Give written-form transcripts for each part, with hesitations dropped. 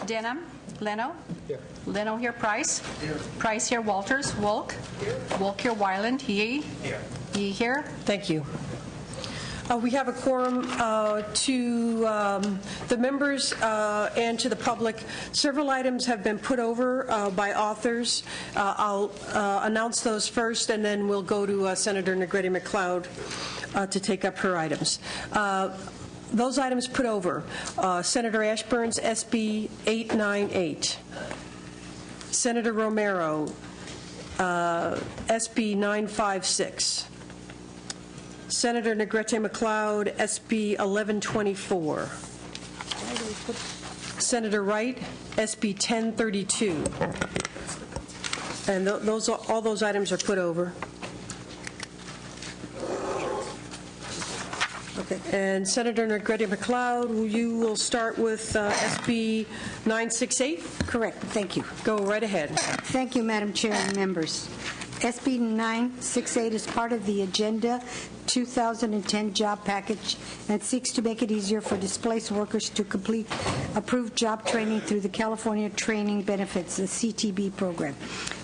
Denham. Leno. Here. Leno here. Price. Here. Price here. Walters. Wolk. Here. Wolk here. Wyland. Yee. Here. Yee here. Thank you. We have a quorum to the members and to the public. Several items have been put over by authors. I'll announce those first, and then we'll go to Senator Negrete McLeod to take up her items. Those items put over: Senator Ashburn's SB 898, Senator Romero SB 956, Senator Negrete McLeod, SB 1124. Senator Wright, SB 1032. And all those items are put over. Okay. And Senator Negrete McLeod, you will start with SB 968? Correct. Thank you. Go right ahead. Thank you, Madam Chair and members. SB 968 is part of the Agenda 2010 job package and seeks to make it easier for displaced workers to complete approved job training through the California Training Benefits, the CTB program.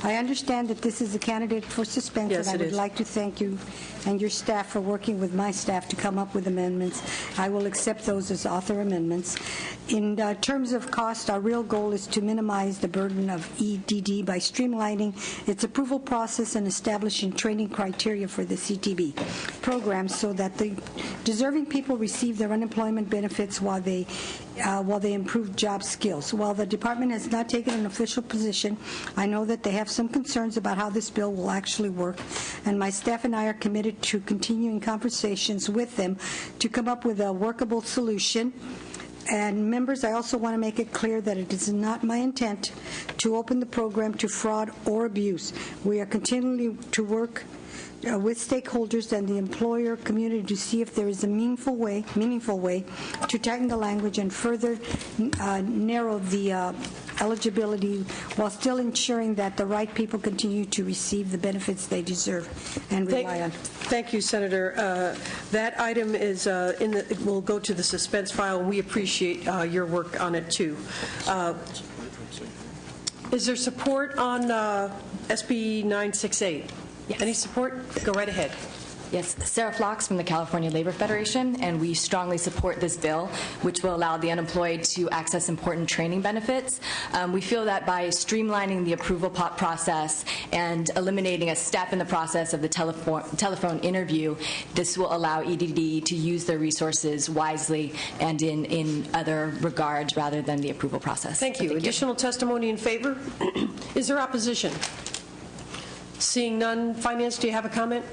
I understand that this is a candidate for suspension. Yes, I would like to thank you and your staff for working with my staff to come up with amendments. I will accept those as author amendments. In terms of cost, our real goal is to minimize the burden of EDD by streamlining its approval process and establishing training criteria for the CTB program so that the deserving people receive their unemployment benefits while they improve job skills. While the department has not taken an official position, I know that they have some concerns about how this bill will actually work, and my staff and I are committed to continuing conversations with them to come up with a workable solution. And members, I also want to make it clear that it is not my intent to open the program to fraud or abuse. We are continuing to work with stakeholders and the employer community to see if there is a meaningful way to tighten the language and further narrow the eligibility while still ensuring that the right people continue to receive the benefits they deserve and rely on. Thank you, Senator. That item is will go to the suspense file, and we appreciate your work on it too. Is there support on SB 968? Yes. Any support? Go right ahead. Yes, Sarah Flox from the California Labor Federation, and we strongly support this bill, which will allow the unemployed to access important training benefits. We feel that by streamlining the approval process and eliminating a step in the process of the telephone interview, this will allow EDD to use their resources wisely and in other regards rather than the approval process. Thank you. Additional testimony in favor? Is there opposition? Seeing none. Finance, do you have a comment?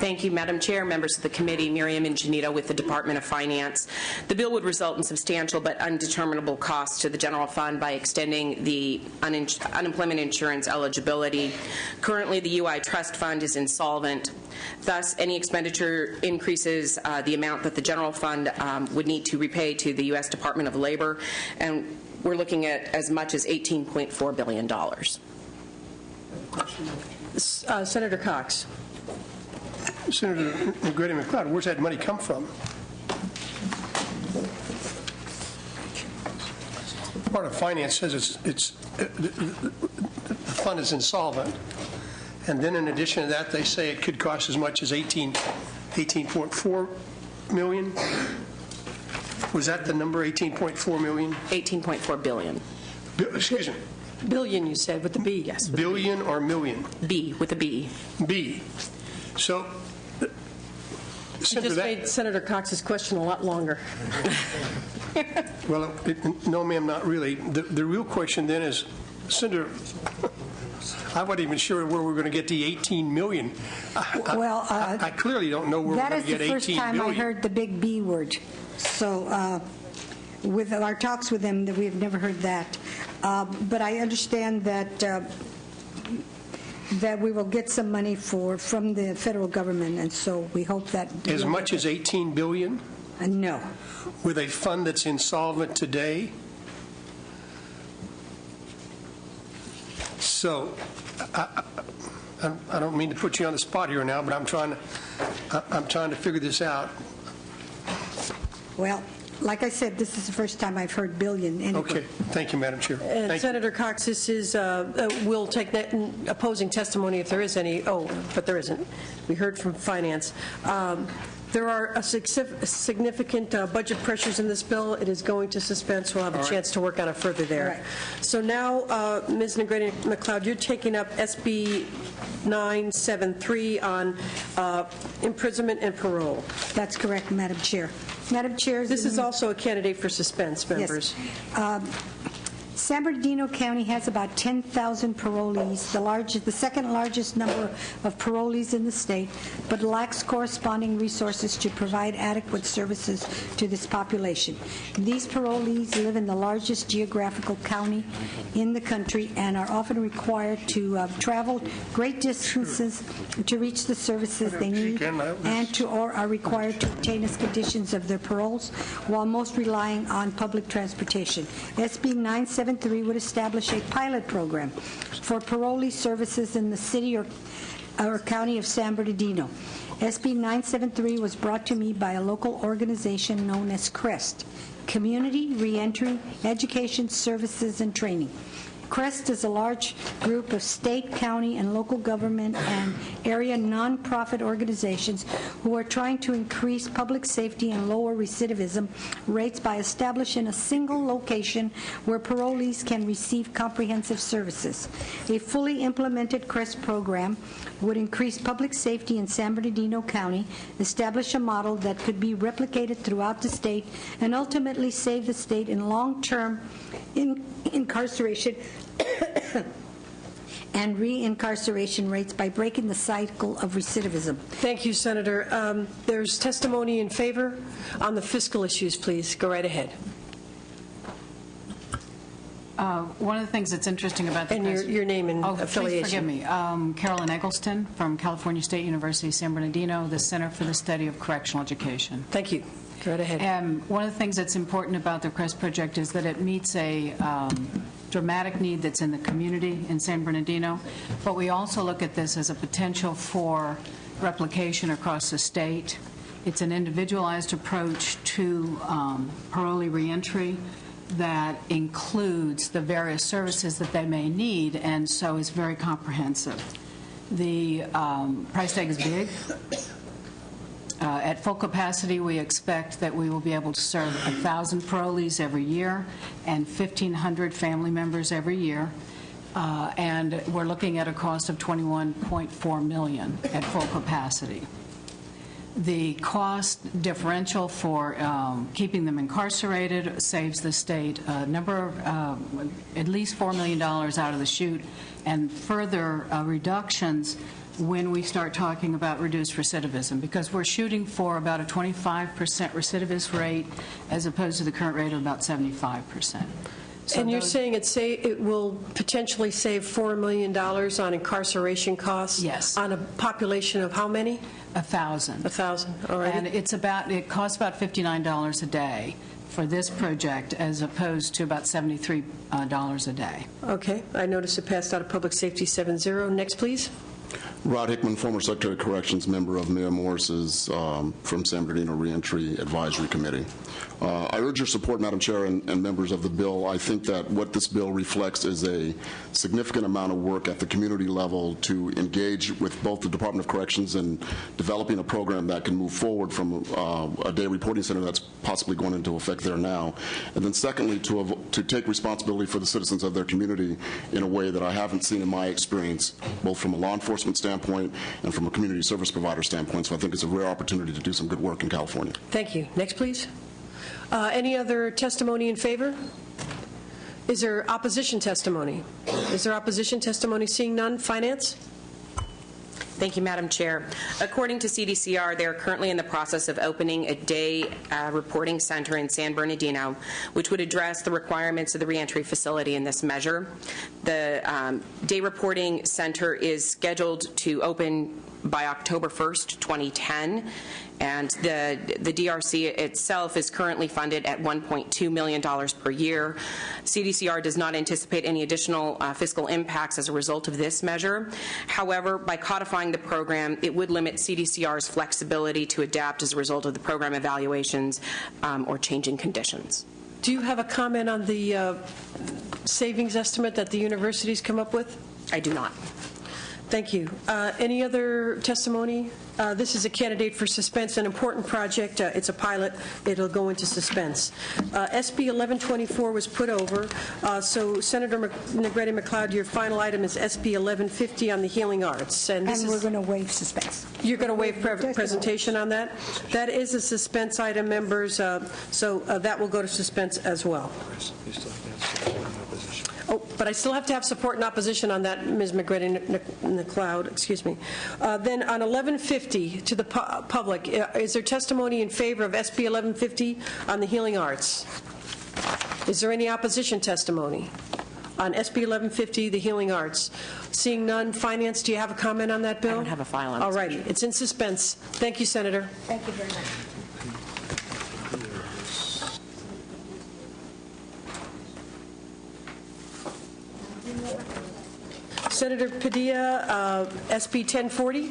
Thank you, Madam Chair, members of the committee. Miriam Ingenito with the Department of Finance. The bill would result in substantial but undeterminable costs to the general fund by extending the unemployment insurance eligibility. Currently, the UI Trust Fund is insolvent. Thus, any expenditure increases the amount that the general fund would need to repay to the U.S. Department of Labor, and we're looking at as much as $18.4 billion. Senator Cox. Senator Negrete McLeod, where's that money come from? Part of Finance says the fund is insolvent, and then in addition to that, they say it could cost as much as $18.4 million. Was that the number, 18.4 million? 18.4 billion. Excuse me. Billion, you said, with the B. Yes. Billion or million? B, with a B. B. So, you just made Senator Cox's question a lot longer. Well, no, ma'am, not really. The real question then is, Senator, I wasn't even sure where we're going to get the 18 million. I clearly don't know where we're going to get 18 million. That is the first time I heard the big B word. So, with our talks with them, we have never heard that. But I understand that we will get some money from the federal government, and so we hope that... As much as 18 billion? No. With a fund that's insolvent today? So, I don't mean to put you on the spot here now, but I'm trying to figure this out. Well, Like I said, this is the first time I've heard billion anywhere. Okay, thank you, Madam Chair. And Thank you. Senator Cox, this is, we'll take that opposing testimony if there is any. Oh, but there isn't. We heard from Finance. There are significant budget pressures in this bill. It is going to suspense. We'll have a chance to work on it further there. Right. So now, Ms. Negrete-McLeod, you're taking up SB 973 on imprisonment and parole. That's correct, Madam Chair. Madam Chair. This is also a candidate for suspense, members. Yes. San Bernardino County has about 10,000 parolees, the second largest number of parolees in the state, but lacks corresponding resources to provide adequate services to this population. These parolees live in the largest geographical county in the country and are often required to travel great distances to reach the services they need or are required to obtain as conditions of their paroles, while most relying on public transportation. SB 973 would establish a pilot program for parolee services in the city or county of San Bernardino. SB 973 was brought to me by a local organization known as CREST, Community Reentry Education Services and Training. CREST is a large group of state, county, and local government and area nonprofit organizations who are trying to increase public safety and lower recidivism rates by establishing a single location where parolees can receive comprehensive services. A fully implemented CREST program would increase public safety in San Bernardino County, establish a model that could be replicated throughout the state, and ultimately save the state in long-term incarceration and re-incarceration rates by breaking the cycle of recidivism. Thank you, Senator. There's testimony in favor on the fiscal issues, please. Go right ahead. One of the things that's interesting about the... And your name and affiliation. Please forgive me. Carolyn Eggleston from California State University, San Bernardino, the Center for the Study of Correctional Education. Thank you. Go right ahead. And one of the things that's important about the CREST project is that it meets a dramatic need that's in the community in San Bernardino, but we also look at this as a potential for replication across the state. It's an individualized approach to parolee reentry that includes the various services that they may need, and so is very comprehensive. The price tag is big. At full capacity, we expect that we will be able to serve 1,000 parolees every year and 1,500 family members every year, and we're looking at a cost of $21.4 million at full capacity. The cost differential for keeping them incarcerated saves the state a number of, at least $4 million out of the chute, and further reductions when we start talking about reduced recidivism, because we're shooting for about a 25% recidivist rate as opposed to the current rate of about 75%. So and you're saying it will potentially save $4 million on incarceration costs? Yes. On a population of how many? 1,000. 1,000, all right. And it costs about $59 a day for this project as opposed to about $73 a day. Okay. I noticed it passed out of Public Safety 7-0. Next, please. Rod Hickman, former Secretary of Corrections, member of Mayor Morris's from San Bernardino Reentry Advisory Committee. I urge your support, Madam Chair, and members of the bill. I think that what this bill reflects is a significant amount of work at the community level to engage with both the Department of Corrections in developing a program that can move forward from a day reporting center that's possibly going into effect there now. And then secondly, to take responsibility for the citizens of their community in a way that I haven't seen in my experience, both from a law enforcement standpoint and from a community service provider standpoint. So I think it's a rare opportunity to do some good work in California. Thank you. Next, please. Any other testimony in favor? Is there opposition testimony? Is there opposition testimony? Seeing none. Finance? Thank you, Madam Chair. According to CDCR, they are currently in the process of opening a day reporting center in San Bernardino, which would address the requirements of the reentry facility in this measure. The day reporting center is scheduled to open by October 1st, 2010, And the DRC itself is currently funded at $1.2 million per year. CDCR does not anticipate any additional fiscal impacts as a result of this measure. However, by codifying the program, it would limit CDCR's flexibility to adapt as a result of the program evaluations or changing conditions. Do you have a comment on the savings estimate that the universities come up with? I do not. Thank you. Any other testimony? This is a candidate for suspense, an important project. It's a pilot. It'll go into suspense. SB 1124 was put over. So Senator Negretti McLeod, your final item is SB 1150 on the healing arts. And we're going to waive suspense. You're going to waive presentation on that? That is a suspense item, members, so that will go to suspense as well. Oh, but I still have to have support and opposition on that, Ms. McGrady-McLeod, excuse me. Then on 1150, to the public, is there testimony in favor of SB 1150 on the healing arts? Is there any opposition testimony on SB 1150, the healing arts? Seeing none, Finance, do you have a comment on that bill? I don't have a file on it. All righty, it's in suspense. Thank you, Senator. Thank you very much. Senator Padilla, SB 1040.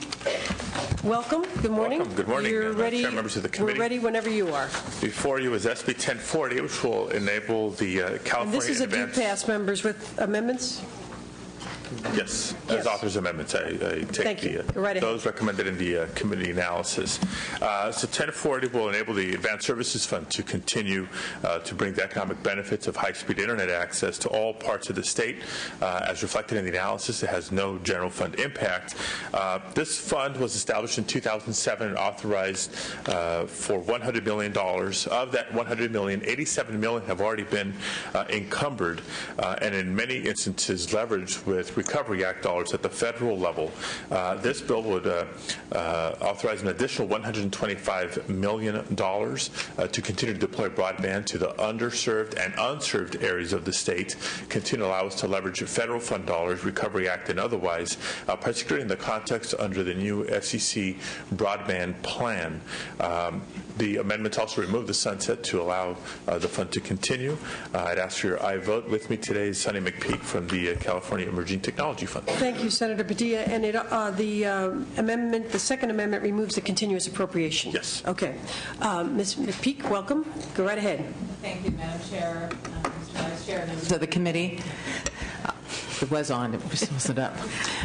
Welcome. Good morning. Welcome. Good morning, You're ready. Chair, members of the committee. We're ready whenever you are. Before you is SB 1040, which will enable the California And this is a due advance. pass, members, with amendments? Yes, Yes. as authors amendments, I Thank take you. Go right ahead. those recommended in the committee analysis. So 1040 will enable the Advanced Services Fund to continue to bring the economic benefits of high-speed internet access to all parts of the state. As reflected in the analysis, it has no general fund impact. This fund was established in 2007 and authorized for $100 million. Of that $100 million, $87 million have already been encumbered and in many instances leveraged with Recovery Act dollars at the federal level. This bill would authorize an additional $125 million to continue to deploy broadband to the underserved and unserved areas of the state, continue to allow us to leverage federal fund dollars, Recovery Act and otherwise, particularly in the context under the new FCC broadband plan. The amendments also remove the sunset to allow the fund to continue. I'd ask for your aye vote. With me today is Sonny McPeak from the California Emerging Technology Fund. Thank you, Senator Padilla. And the second amendment removes the continuous appropriation. Yes. Okay. Ms. McPeak, welcome. Go right ahead. Thank you, Madam Chair, Mr. Vice Chair, members of the committee. It was on, it wasn't up.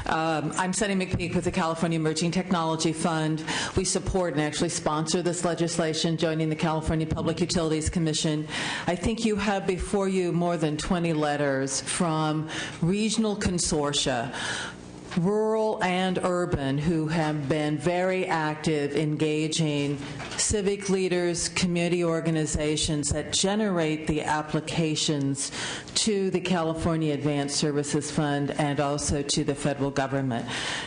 I'm Sonny McPeak with the California Emerging Technology Fund. We support and actually sponsor this legislation, joining the California Public Utilities Commission. I think you have before you more than 20 letters from regional consortia, rural and urban, who have been very active engaging civic leaders, community organizations that generate the applications to the California Advanced Services Fund and also to the federal government.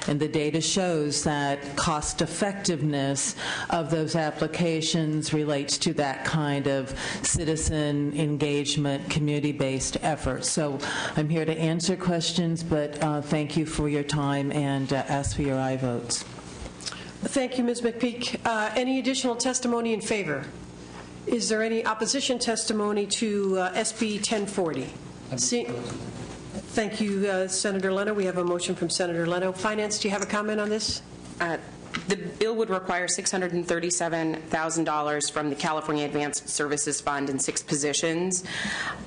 And the data shows that cost effectiveness of those applications relates to that kind of citizen engagement, community-based effort. So I'm here to answer questions, but thank you for your time and ask for your aye votes. Thank you, Ms. McPeak. Any additional testimony in favor? Is there any opposition testimony to SB 1040? Thank you, Senator Leno. We have a motion from Senator Leno. Finance, do you have a comment on this? The bill would require $637,000 from the California Advanced Services Fund in 6 positions,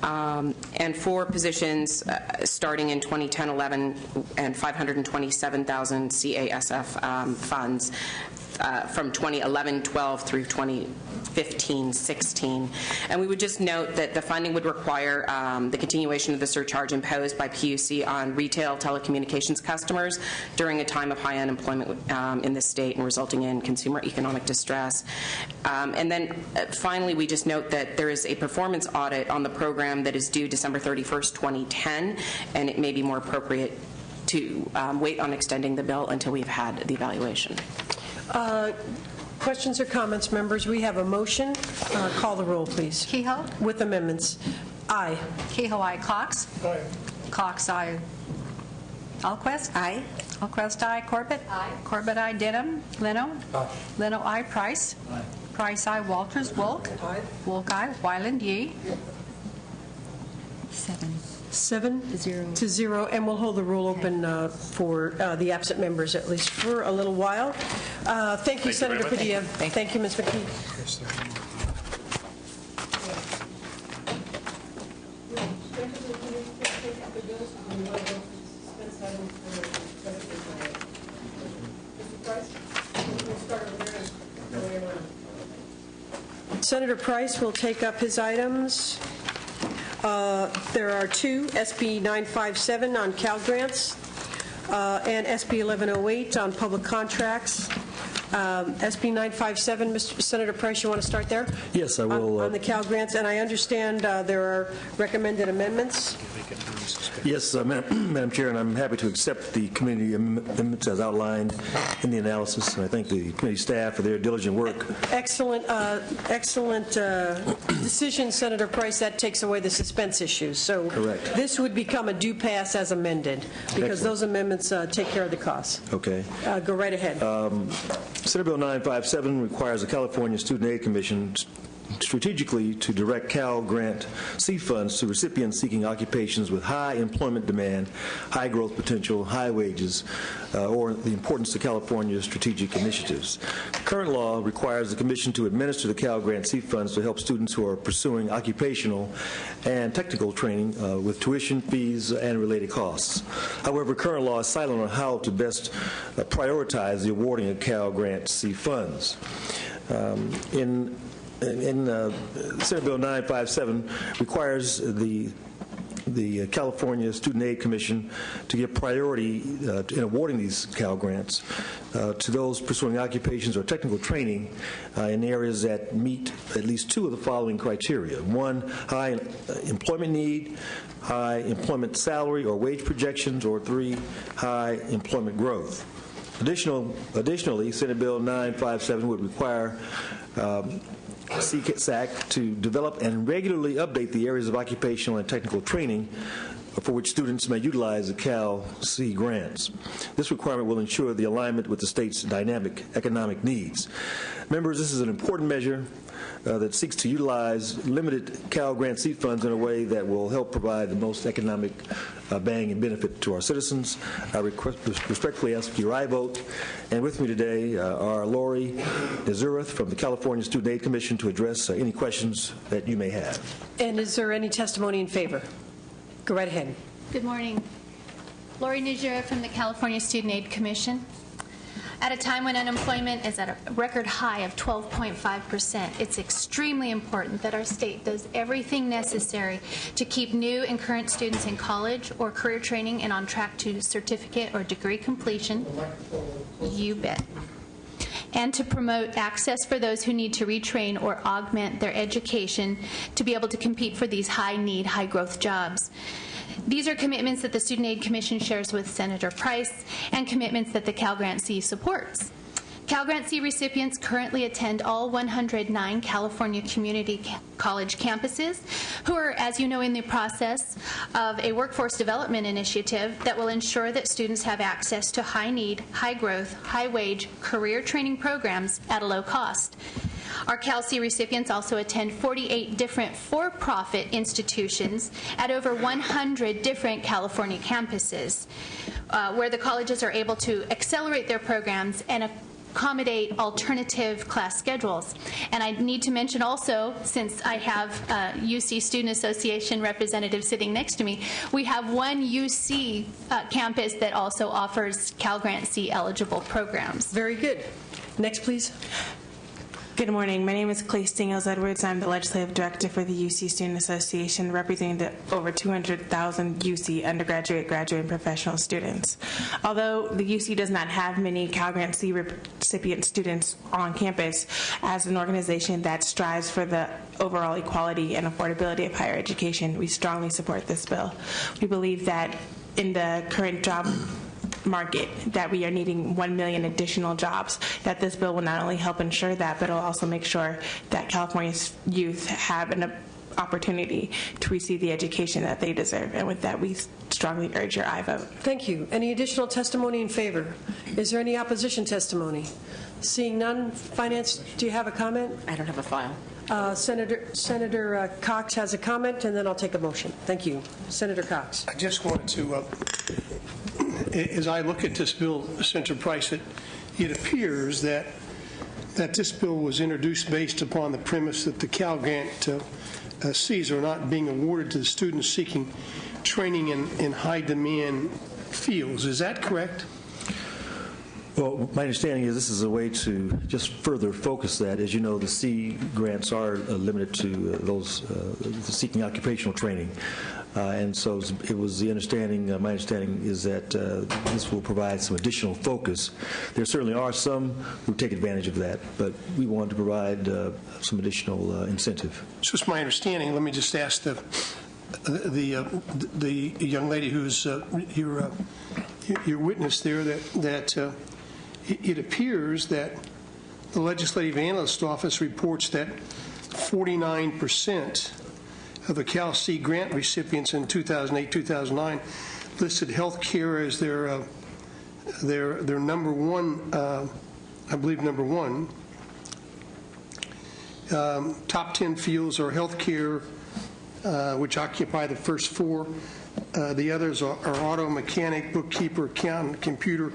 and 4 positions starting in 2010-11 and $527,000 CASF funds from 2011-12 through 2015-16. And we would just note that the funding would require the continuation of the surcharge imposed by PUC on retail telecommunications customers during a time of high unemployment in the state and resulting in consumer economic distress. And then finally, we just note that there is a performance audit on the program that is due December 31st, 2010, and it may be more appropriate to wait on extending the bill until we've had the evaluation. Questions or comments, members? We have a motion. Call the roll, please. Kehoe? With amendments. Aye. Kehoe, aye. Cox? Aye. Cox, aye. Alquist. Aye. Alquist, aye. Corbett. Aye. Corbett, aye. Denham. Leno. Aye. Leno, aye. Price. Aye. Price, aye. Walters. Wolk. Aye. Wolk, aye. Wyland, yea. 7 to 0, and we'll hold the roll open for the absent members at least for a little while. Thank you, Senator Padilla. Thank you, Ms. McKee. Senator Price will take up his items. There are two, SB 957 on Cal Grants and SB 1108 on public contracts. SB 957, Senator Price, you want to start there? Yes, I will. On the Cal Grants, and I understand there are recommended amendments. Yes, Madam Chair, and I'm happy to accept the committee amendments as outlined in the analysis, and I thank the committee staff for their diligent work. Excellent decision, Senator Price. That takes away the suspense issues. So correct. This would become a due pass as amended, because Excellent. those amendments take care of the costs. Okay. Go right ahead. Senate Bill 957 requires the California Student Aid Commission strategically to direct Cal Grant seed funds to recipients seeking occupations with high employment demand, high growth potential, high wages, or the importance to California's strategic initiatives. Current law requires the Commission to administer the Cal Grant seed funds to help students who are pursuing occupational and technical training with tuition, fees, and related costs. However, current law is silent on how to best prioritize the awarding of Cal Grant seed funds. In Senate Bill 957 requires the California Student Aid Commission to give priority in awarding these Cal Grants to those pursuing occupations or technical training in areas that meet at least two of the following criteria. 1, high employment need, high employment salary or wage projections, or 3, high employment growth. Additionally, Senate Bill 957 would require CSAC to develop and regularly update the areas of occupational and technical training for which students may utilize the Cal C grants. This requirement will ensure the alignment with the state's dynamic economic needs. Members, this is an important measure that seeks to utilize limited Cal Grant seed funds in a way that will help provide the most economic bang and benefit to our citizens. I respectfully ask your aye vote. And with me today are Lori Nazareth from the California Student Aid Commission to address any questions that you may have. And is there any testimony in favor? Go right ahead. Good morning. Lori Nazareth from the California Student Aid Commission. At a time when unemployment is at a record high of 12.5%, it's extremely important that our state does everything necessary to keep new and current students in college or career training and on track to certificate or degree completion. You bet. And to promote access for those who need to retrain or augment their education to be able to compete for these high-need, high-growth jobs. These are commitments that the Student Aid Commission shares with Senator Price and commitments that the Cal Grant C supports. Cal Grant C recipients currently attend all 109 California community college campuses who are, as you know, in the process of a workforce development initiative that will ensure that students have access to high-need, high-growth, high-wage career training programs at a low cost. Our Cal C recipients also attend 48 different for-profit institutions at over 100 different California campuses, where the colleges are able to accelerate their programs and accommodate alternative class schedules. And I need to mention also, since I have UC Student Association representative sitting next to me, we have one UC campus that also offers Cal Grant C eligible programs. Very good. Next, please. Good morning. My name is Clay Stingles-Edwards. I'm the Legislative Director for the UC Student Association, representing the over 200,000 UC undergraduate, graduate, and professional students. Although the UC does not have many Cal Grant C recipient students on campus, as an organization that strives for the overall equality and affordability of higher education, we strongly support this bill. We believe that in the current job market that we are needing 1 million additional jobs, that this bill will not only help ensure that, but it will also make sure that California's youth have an opportunity to receive the education that they deserve. And with that, we strongly strongly urge your aye vote. Thank you. Any additional testimony in favor? Is there any opposition testimony? Seeing none, Finance, do you have a comment? I don't have a file. Senator Cox has a comment, and then I'll take a motion. Thank you. Senator Cox. I just wanted to, as I look at this bill, Senator Price, it appears that this bill was introduced based upon the premise that the Cal Grant Cs are not being awarded to the students seeking training in high-demand fields. Is that correct? Well, my understanding is this is a way to just further focus that. As you know, the C grants are limited to those seeking occupational training. And so it was the understanding, my understanding is that this will provide some additional focus. There certainly are some who take advantage of that, but we want to provide some additional incentive. It's just my understanding. Let me just ask the young lady who's your witness there that it appears that the Legislative Analyst Office reports that 49% of the Cal C grant recipients in 2008-2009 listed health care as their number one, I believe number one. Top 10 fields are health care, which occupy the first four. The others are auto mechanic, bookkeeper, accountant, computer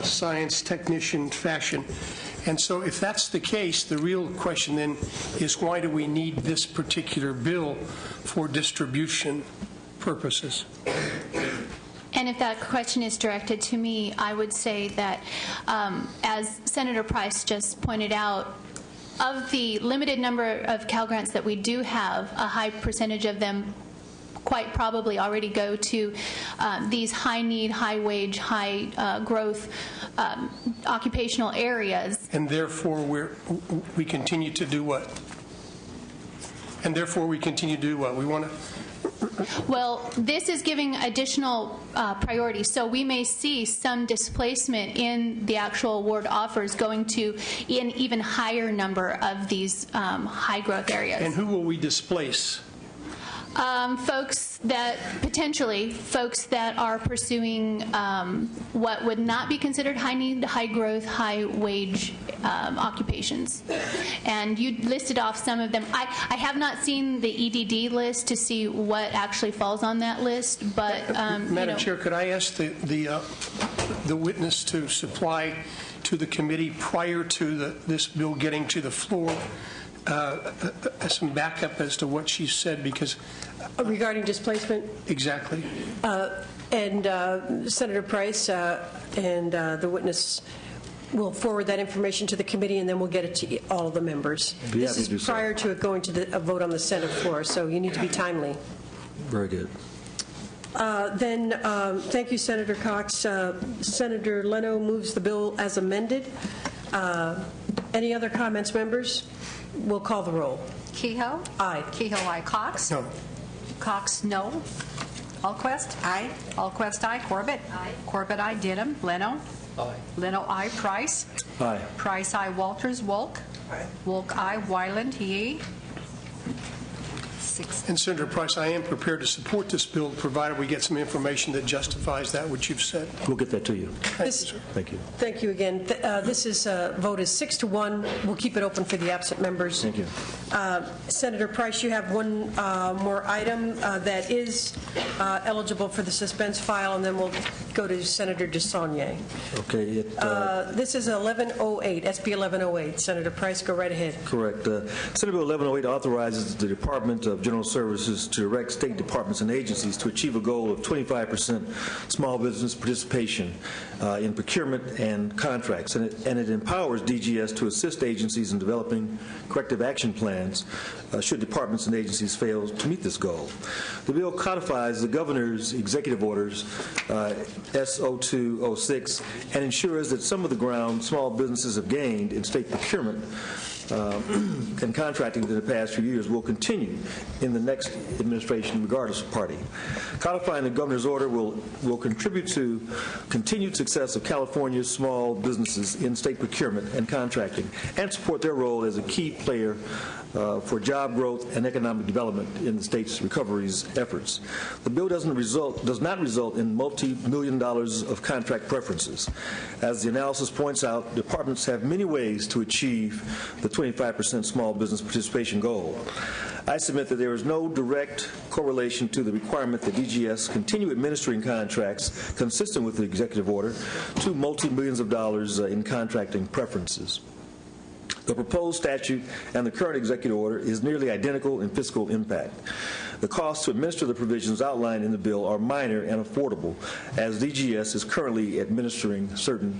science, technician, fashion. And so if that's the case, the real question then is why do we need this particular bill for distribution purposes? And if that question is directed to me, I would say that, as Senator Price just pointed out, of the limited number of Cal Grants that we do have, a high percentage of them quite probably already go to these high-need, high-wage, high-growth occupational areas. And therefore, we continue to do what? And therefore, we continue to do what? We want to... Well, this is giving additional priority. So we may see some displacement in the actual award offers going to an even higher number of these high-growth areas. And who will we displace? Folks that are pursuing what would not be considered high-need, high-growth, high-wage occupations. And you listed off some of them. I have not seen the EDD list to see what actually falls on that list, but Madam Chair, could I ask the witness to supply to the committee prior to this bill getting to the floor some backup as to what she said, because regarding displacement? Exactly. And Senator Price and the witness will forward that information to the committee, and then we'll get it to all of the members. This is prior to it going to a vote on the Senate floor, so you need to be timely. Very good. Then, thank you, Senator Cox. Senator Leno moves the bill as amended. Any other comments, members? We'll call the roll. Kehoe? Aye. Kehoe, aye. Cox? No. Cox, no. Allquist? Aye. Allquist, aye. Corbett? Aye. Corbett, aye. Denham? Leno? Aye. Leno, aye. Price? Aye. Price, aye. Walters? Wolk? Aye. Wolk, aye. Wyland? Yee? 6. And Senator Price, I am prepared to support this bill, provided we get some information that justifies that which you've said. We'll get that to you. Thank you. Thank you again. This is vote is 6-1. We'll keep it open for the absent members. Thank you. Senator Price, you have one more item that is eligible for the suspense file, and then we'll go to Senator DeSaulnier. Okay. This is 1108, SB 1108. Senator Price, go right ahead. Correct. Senate Bill 1108 authorizes the Department of General Services to direct state departments and agencies to achieve a goal of 25% small business participation in procurement and contracts. And it empowers DGS to assist agencies in developing corrective action plans should departments and agencies fail to meet this goal. The bill codifies the governor's executive orders, S0206, and ensures that some of the ground small businesses have gained in state procurement and contracting in the past few years will continue in the next administration regardless of party. Codifying the governor's order will contribute to continued success of California's small businesses in state procurement and contracting and support their role as a key player for job growth and economic development in the state's recovery's efforts. The bill does not result in multi-million dollars of contract preferences. As the analysis points out, departments have many ways to achieve the 25% small business participation goal. I submit that there is no direct correlation to the requirement that DGS continue administering contracts consistent with the executive order to multi-millions of dollars in contracting preferences. The proposed statute and the current executive order is nearly identical in fiscal impact. The costs to administer the provisions outlined in the bill are minor and affordable, as DGS is currently administering certain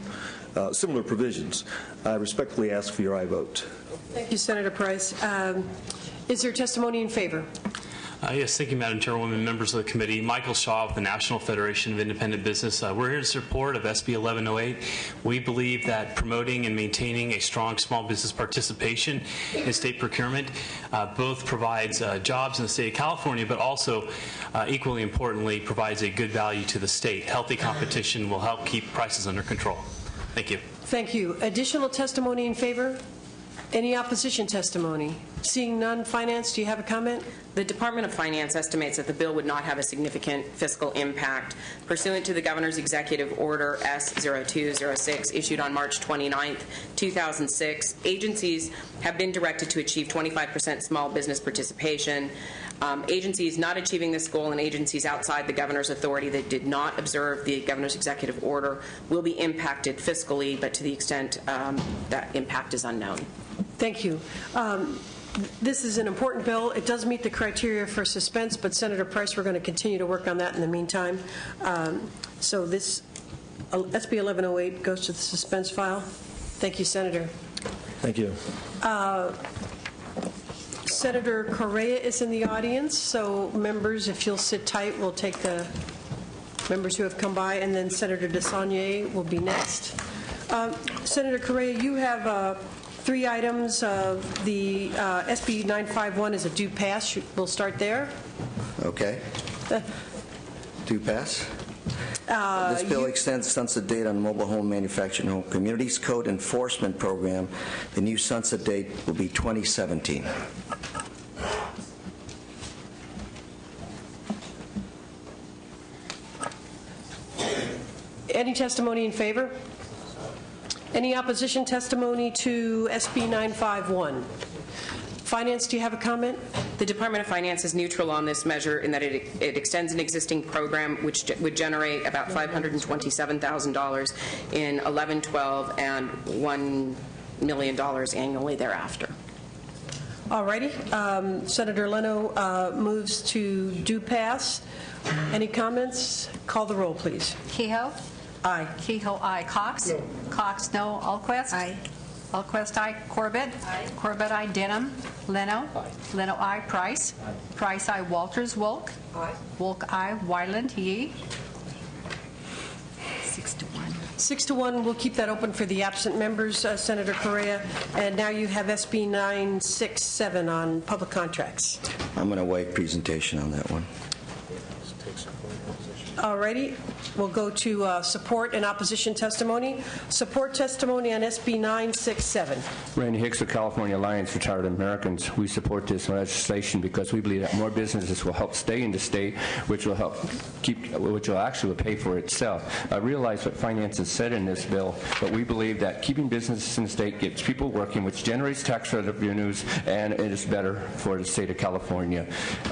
similar provisions. I respectfully ask for your aye vote. Thank you, Senator Price. Is there testimony in favor? Yes, thank you, Madam Chairwoman, members of the committee. Michael Shaw with the National Federation of Independent Business. We're here in support of SB 1108. We believe that promoting and maintaining a strong small business participation in state procurement both provides jobs in the state of California, but also, equally importantly, provides a good value to the state. Healthy competition will help keep prices under control. Thank you. Thank you. Additional testimony in favor? Any opposition testimony? Seeing none, Finance, do you have a comment? The Department of Finance estimates that the bill would not have a significant fiscal impact. Pursuant to the Governor's Executive Order S-0206, issued on March 29, 2006, agencies have been directed to achieve 25% small business participation. Agencies not achieving this goal and agencies outside the Governor's authority that did not observe the Governor's Executive Order will be impacted fiscally, but to the extent that impact is unknown. Thank you. This is an important bill. It does meet the criteria for suspense, but Senator Price, we're going to continue to work on that in the meantime. So this SB 1108 goes to the suspense file. Thank you, Senator. Thank you. Senator Correa is in the audience, so members, if you'll sit tight, we'll take the members who have come by, and then Senator DeSaulnier will be next. Senator Correa, you have 3 items. The SB 951 is a due pass. We'll start there. Okay. Due pass. This bill extends sunset date on mobile home manufacturing home communities code enforcement program. The new sunset date will be 2017. Any testimony in favor? Any opposition testimony to SB 951? Finance, do you have a comment? The Department of Finance is neutral on this measure in that it extends an existing program which would generate about $527,000 in 11-12 and $1 million annually thereafter. All righty. Senator Leno moves to do pass. Any comments? Call the roll, please. Kehoe? Aye. Kehoe, aye. Cox? No. Cox, no. Alquist? Aye. Alquist, aye. Corbett? Aye. Corbett, aye. Denham? Leno? Aye. Leno, aye. Price? Aye. Price, aye. Walters? Wolk? Aye. Wolk, aye. Wyland? Yee? 6-1. 6-1. We'll keep that open for the absent members, Senator Correa. And now you have SB 967 on public contracts. I'm going to waive presentation on that one. All righty. We'll go to support and opposition testimony. Support testimony on SB 967. Randy Hicks of California Alliance Retired Americans. We support this legislation because we believe that more businesses will help stay in the state, which will help which will actually pay for itself. I realize what finance has said in this bill, but we believe that keeping businesses in the state gets people working, which generates tax revenues, and it is better for the state of California.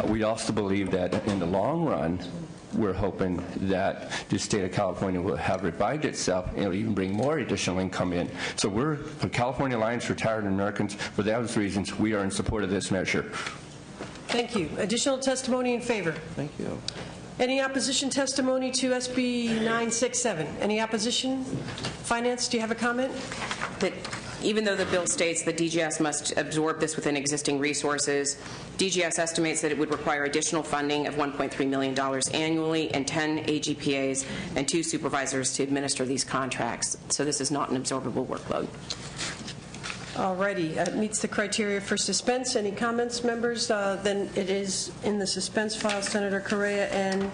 We also believe that in the long run, we're hoping that the state of California will have revived itself and it'll even bring more additional income in. So we're, for California Alliance Retired Americans, for those reasons, we are in support of this measure. Thank you. Additional testimony in favor? Thank you. Any opposition testimony to SB 967? Any opposition? Finance, do you have a comment? That even though the bill states that DGS must absorb this within existing resources, DGS estimates that it would require additional funding of $1.3 million annually and 10 AGPAs and 2 supervisors to administer these contracts. So this is not an absorbable workload. All righty. It meets the criteria for suspense. Any comments, members? Then it is in the suspense file, Senator Correa. And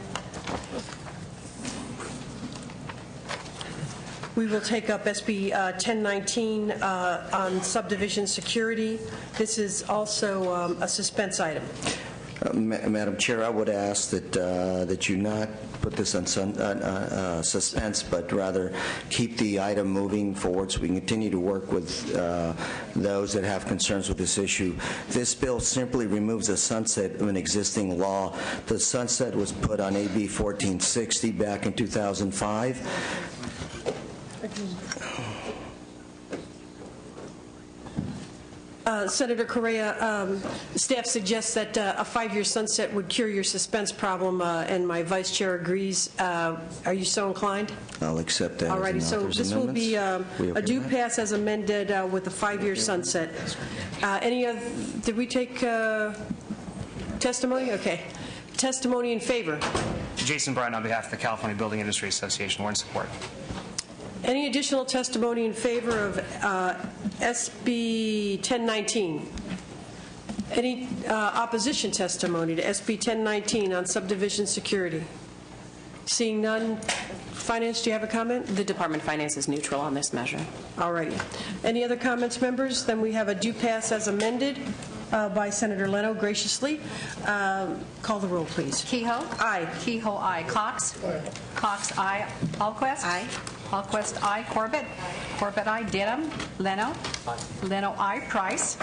we will take up SB 1019 on subdivision security. This is also a suspense item. Madam Chair, I would ask that you not put this on suspense, but rather keep the item moving forward so we can continue to work with those that have concerns with this issue. This bill simply removes a sunset of an existing law. The sunset was put on AB 1460 back in 2005. Senator Correa, staff suggests that a 5-year sunset would cure your suspense problem, and my vice chair agrees. Are you so inclined? I'll accept that. All righty, so this will be a due pass as amended with a 5-year sunset. Did we take testimony? Okay. Testimony in favor? Jason Bryan on behalf of the California Building Industry Association. We're in support. Any additional testimony in favor of SB 1019? Any opposition testimony to SB 1019 on subdivision security? Seeing none. Finance, do you have a comment? The Department of Finance is neutral on this measure. All righty. Any other comments, members? Then we have a due pass as amended by Senator Leno graciously. Call the roll, please. Kehoe? Aye. Kehoe, aye. Cox? Aye. Cox, aye. Alquist? Aye. Alquist, aye. Corbett? Corbett, aye. Denham? Leno? Aye. Leno, aye. Price?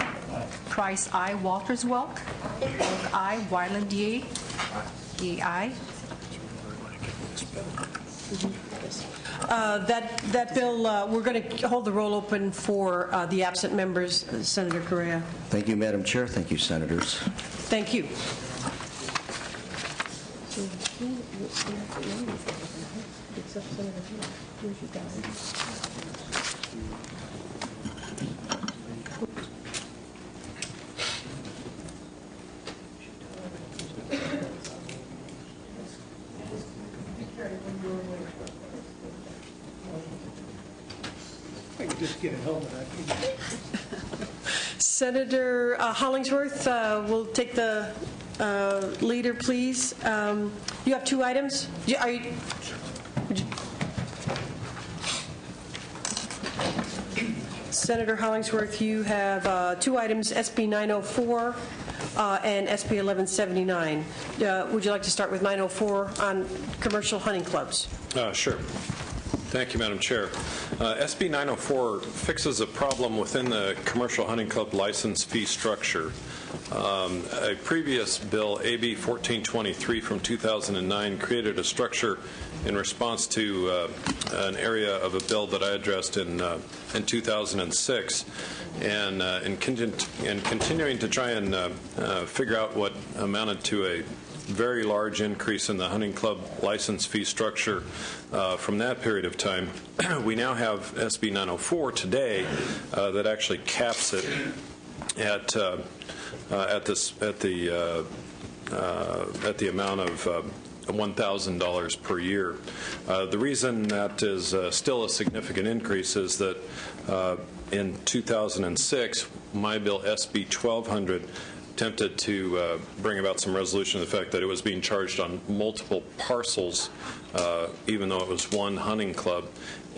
Price, aye. Walters, Wilk? Wilk, aye. Wyland, Yee? Yee, aye. That bill, we're going to hold the roll open for the absent members. Senator Correa. Thank you, Madam Chair. Thank you, Senators. Thank you. I can just get a helmet. Senator Hollingsworth will take the leader, please. You have 2 items. Senator Hollingsworth, you have 2 items, SB 904 and SB 1179. Would you like to start with 904 on commercial hunting clubs? Sure. Thank you, Madam Chair. SB 904 fixes a problem within the commercial hunting club license fee structure. A previous bill, AB 1423 from 2009, created a structure in response to an area of a bill that I addressed in 2006, and in continuing to try and figure out what amounted to a very large increase in the hunting club license fee structure from that period of time. We now have SB 904 today that actually caps it at the amount of $1,000 per year. The reason that is still a significant increase is that in 2006, my bill SB 1200 attempted to bring about some resolution of the fact that it was being charged on multiple parcels, even though it was one hunting club,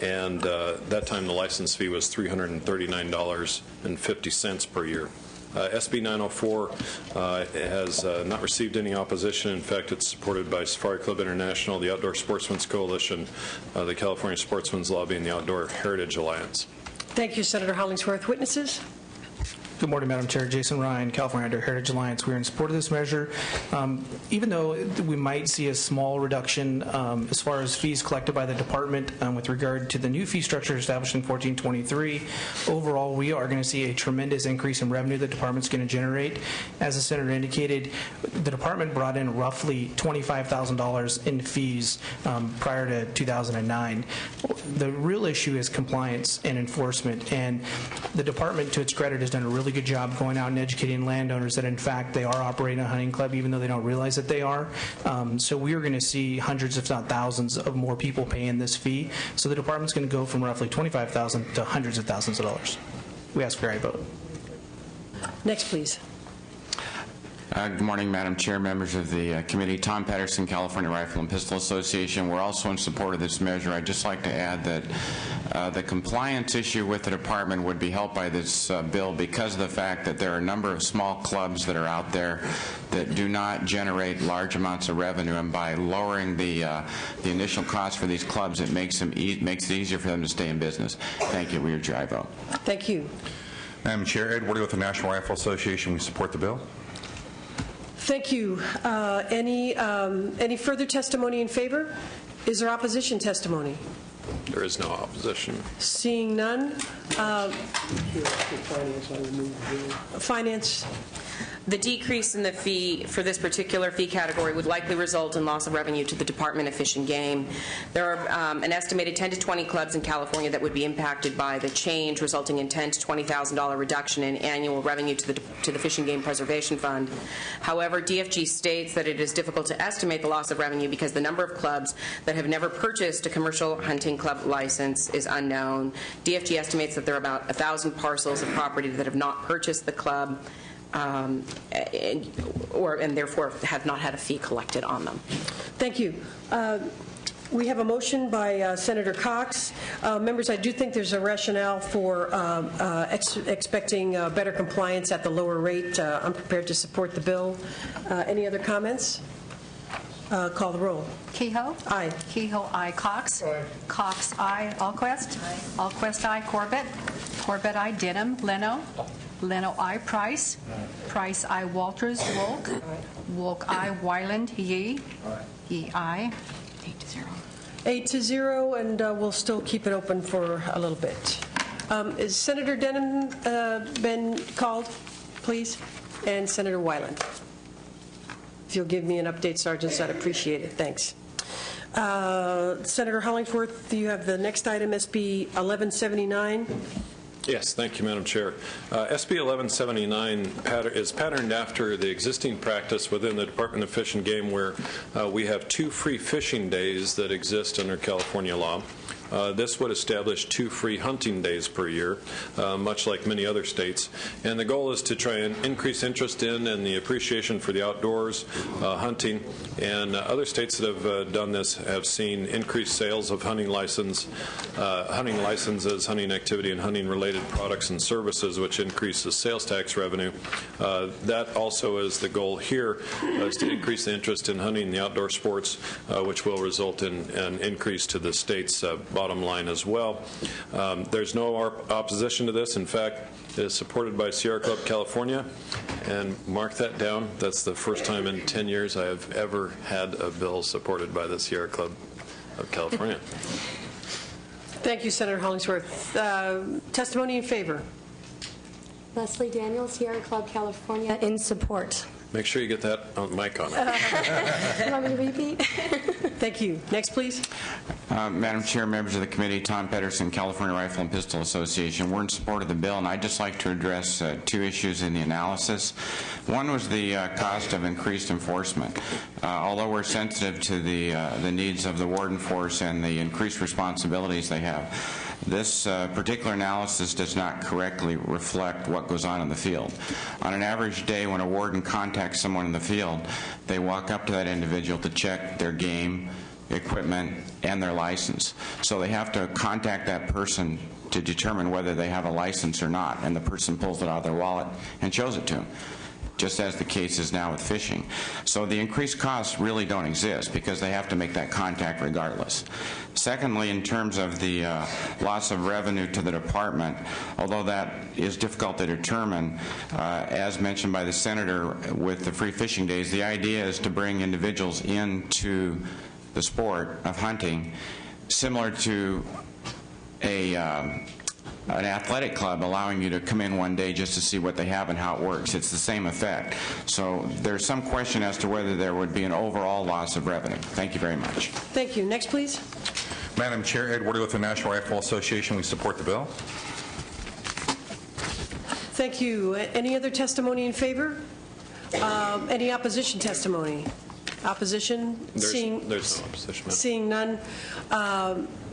and that time the license fee was $339.50 per year. SB 904 has not received any opposition. In fact, it's supported by Safari Club International, the Outdoor Sportsmen's Coalition, the California Sportsmen's Lobby, and the Outdoor Heritage Alliance. Thank you, Senator Hollingsworth. Witnesses? Good morning, Madam Chair. Jason Ryan, California Outdoor Heritage Alliance. We're in support of this measure. Even though we might see a small reduction as far as fees collected by the department with regard to the new fee structure established in 1423, overall we are going to see a tremendous increase in revenue the department's going to generate. As the Senator indicated, the department brought in roughly $25,000 in fees prior to 2009. The real issue is compliance and enforcement, and the department, to its credit, has done a really good job going out and educating landowners that in fact they are operating a hunting club even though they don't realize that they are. So we are going to see hundreds if not thousands of more people paying this fee. So the department's going to go from roughly $25,000 to hundreds of thousands of dollars. We ask for a vote. Next, please. Good morning, Madam Chair, members of the committee. Tom Patterson, California Rifle and Pistol Association. We're also in support of this measure. I'd just like to add that the compliance issue with the department would be helped by this bill because of the fact that there are a number of small clubs that are out there that do not generate large amounts of revenue, and by lowering the initial cost for these clubs, it makes it easier for them to stay in business. Thank you. We urge your aye vote. Thank you. Madam Chair, Ed Woody with the National Rifle Association. We support the bill. Thank you. Any further testimony in favor? Is there opposition testimony? There is no opposition. Seeing none. Finance. The decrease in the fee for this particular fee category would likely result in loss of revenue to the Department of Fish and Game. There are an estimated 10 to 20 clubs in California that would be impacted by the change, resulting in $10,000 to $20,000 reduction in annual revenue to the Fish and Game Preservation Fund. However, DFG states that it is difficult to estimate the loss of revenue because the number of clubs that have never purchased a commercial hunting club license is unknown. DFG estimates that there are about 1,000 parcels of property that have not purchased the club and therefore have not had a fee collected on them. Thank you. We have a motion by Senator Cox. Members, I do think there's a rationale for expecting better compliance at the lower rate. I'm prepared to support the bill. Any other comments? Call the roll. Kehoe? Aye. Kehoe, aye. Cox? Aye. Cox, aye. Allquist? Aye. Allquist, aye. Corbett? Corbett, aye. Denham? Leno? Leno, aye. Price? Aye. Price, aye. Walters? Wolk? Aye. Wolk, aye. Wyland? Yee? Aye. Yee, aye. 8-0. 8-0, and we'll still keep it open for a little bit. Is Senator Denham been called, please? And Senator Wyland? If you'll give me an update, Sergeant, I'd appreciate it. Thanks. Senator Hollingsworth, you have the next item, SB 1179. Yes, thank you, Madam Chair. SB 1179 is patterned after the existing practice within the Department of Fish and Game, where we have 2 free fishing days that exist under California law. This would establish 2 free hunting days per year, much like many other states. And the goal is to try and increase interest in and the appreciation for the outdoors, hunting. And other states that have done this have seen increased sales of hunting licenses, hunting activity, and hunting-related products and services, which increases sales tax revenue. That also is the goal here, is to increase the interest in hunting and the outdoor sports, which will result in an increase to the state's bottom line as well. There's no opposition to this. In fact, it is supported by Sierra Club California, and mark that down. That's the first time in 10 years I have ever had a bill supported by the Sierra Club of California. Thank you, Senator Hollingsworth. Testimony in favor. Leslie Daniels, Sierra Club California, in support. Make sure you get that mic on. You want me to repeat? Thank you. Next, please. Madam Chair, members of the committee, Tom Patterson, California Rifle and Pistol Association. We're in support of the bill, and I'd just like to address 2 issues in the analysis. One was the cost of increased enforcement. Although we're sensitive to the needs of the warden force and the increased responsibilities they have, this particular analysis does not correctly reflect what goes on in the field. On an average day when a warden contacts someone in the field, they walk up to that individual to check their game, equipment, and their license. So they have to contact that person to determine whether they have a license or not, and the person pulls it out of their wallet and shows it to them, just as the case is now with fishing. So the increased costs really don't exist because they have to make that contact regardless. Secondly, in terms of the loss of revenue to the department, although that is difficult to determine, as mentioned by the Senator with the free fishing days, the idea is to bring individuals into the sport of hunting similar to an athletic club allowing you to come in one day just to see what they have and how it works. It's the same effect. So there's some question as to whether there would be an overall loss of revenue. Thank you very much. Thank you. Next, please. Madam Chair, Ed Woody with the National Rifle Association. We support the bill. Thank you. Any other testimony in favor? Any opposition testimony? Opposition? There's no opposition. Seeing none.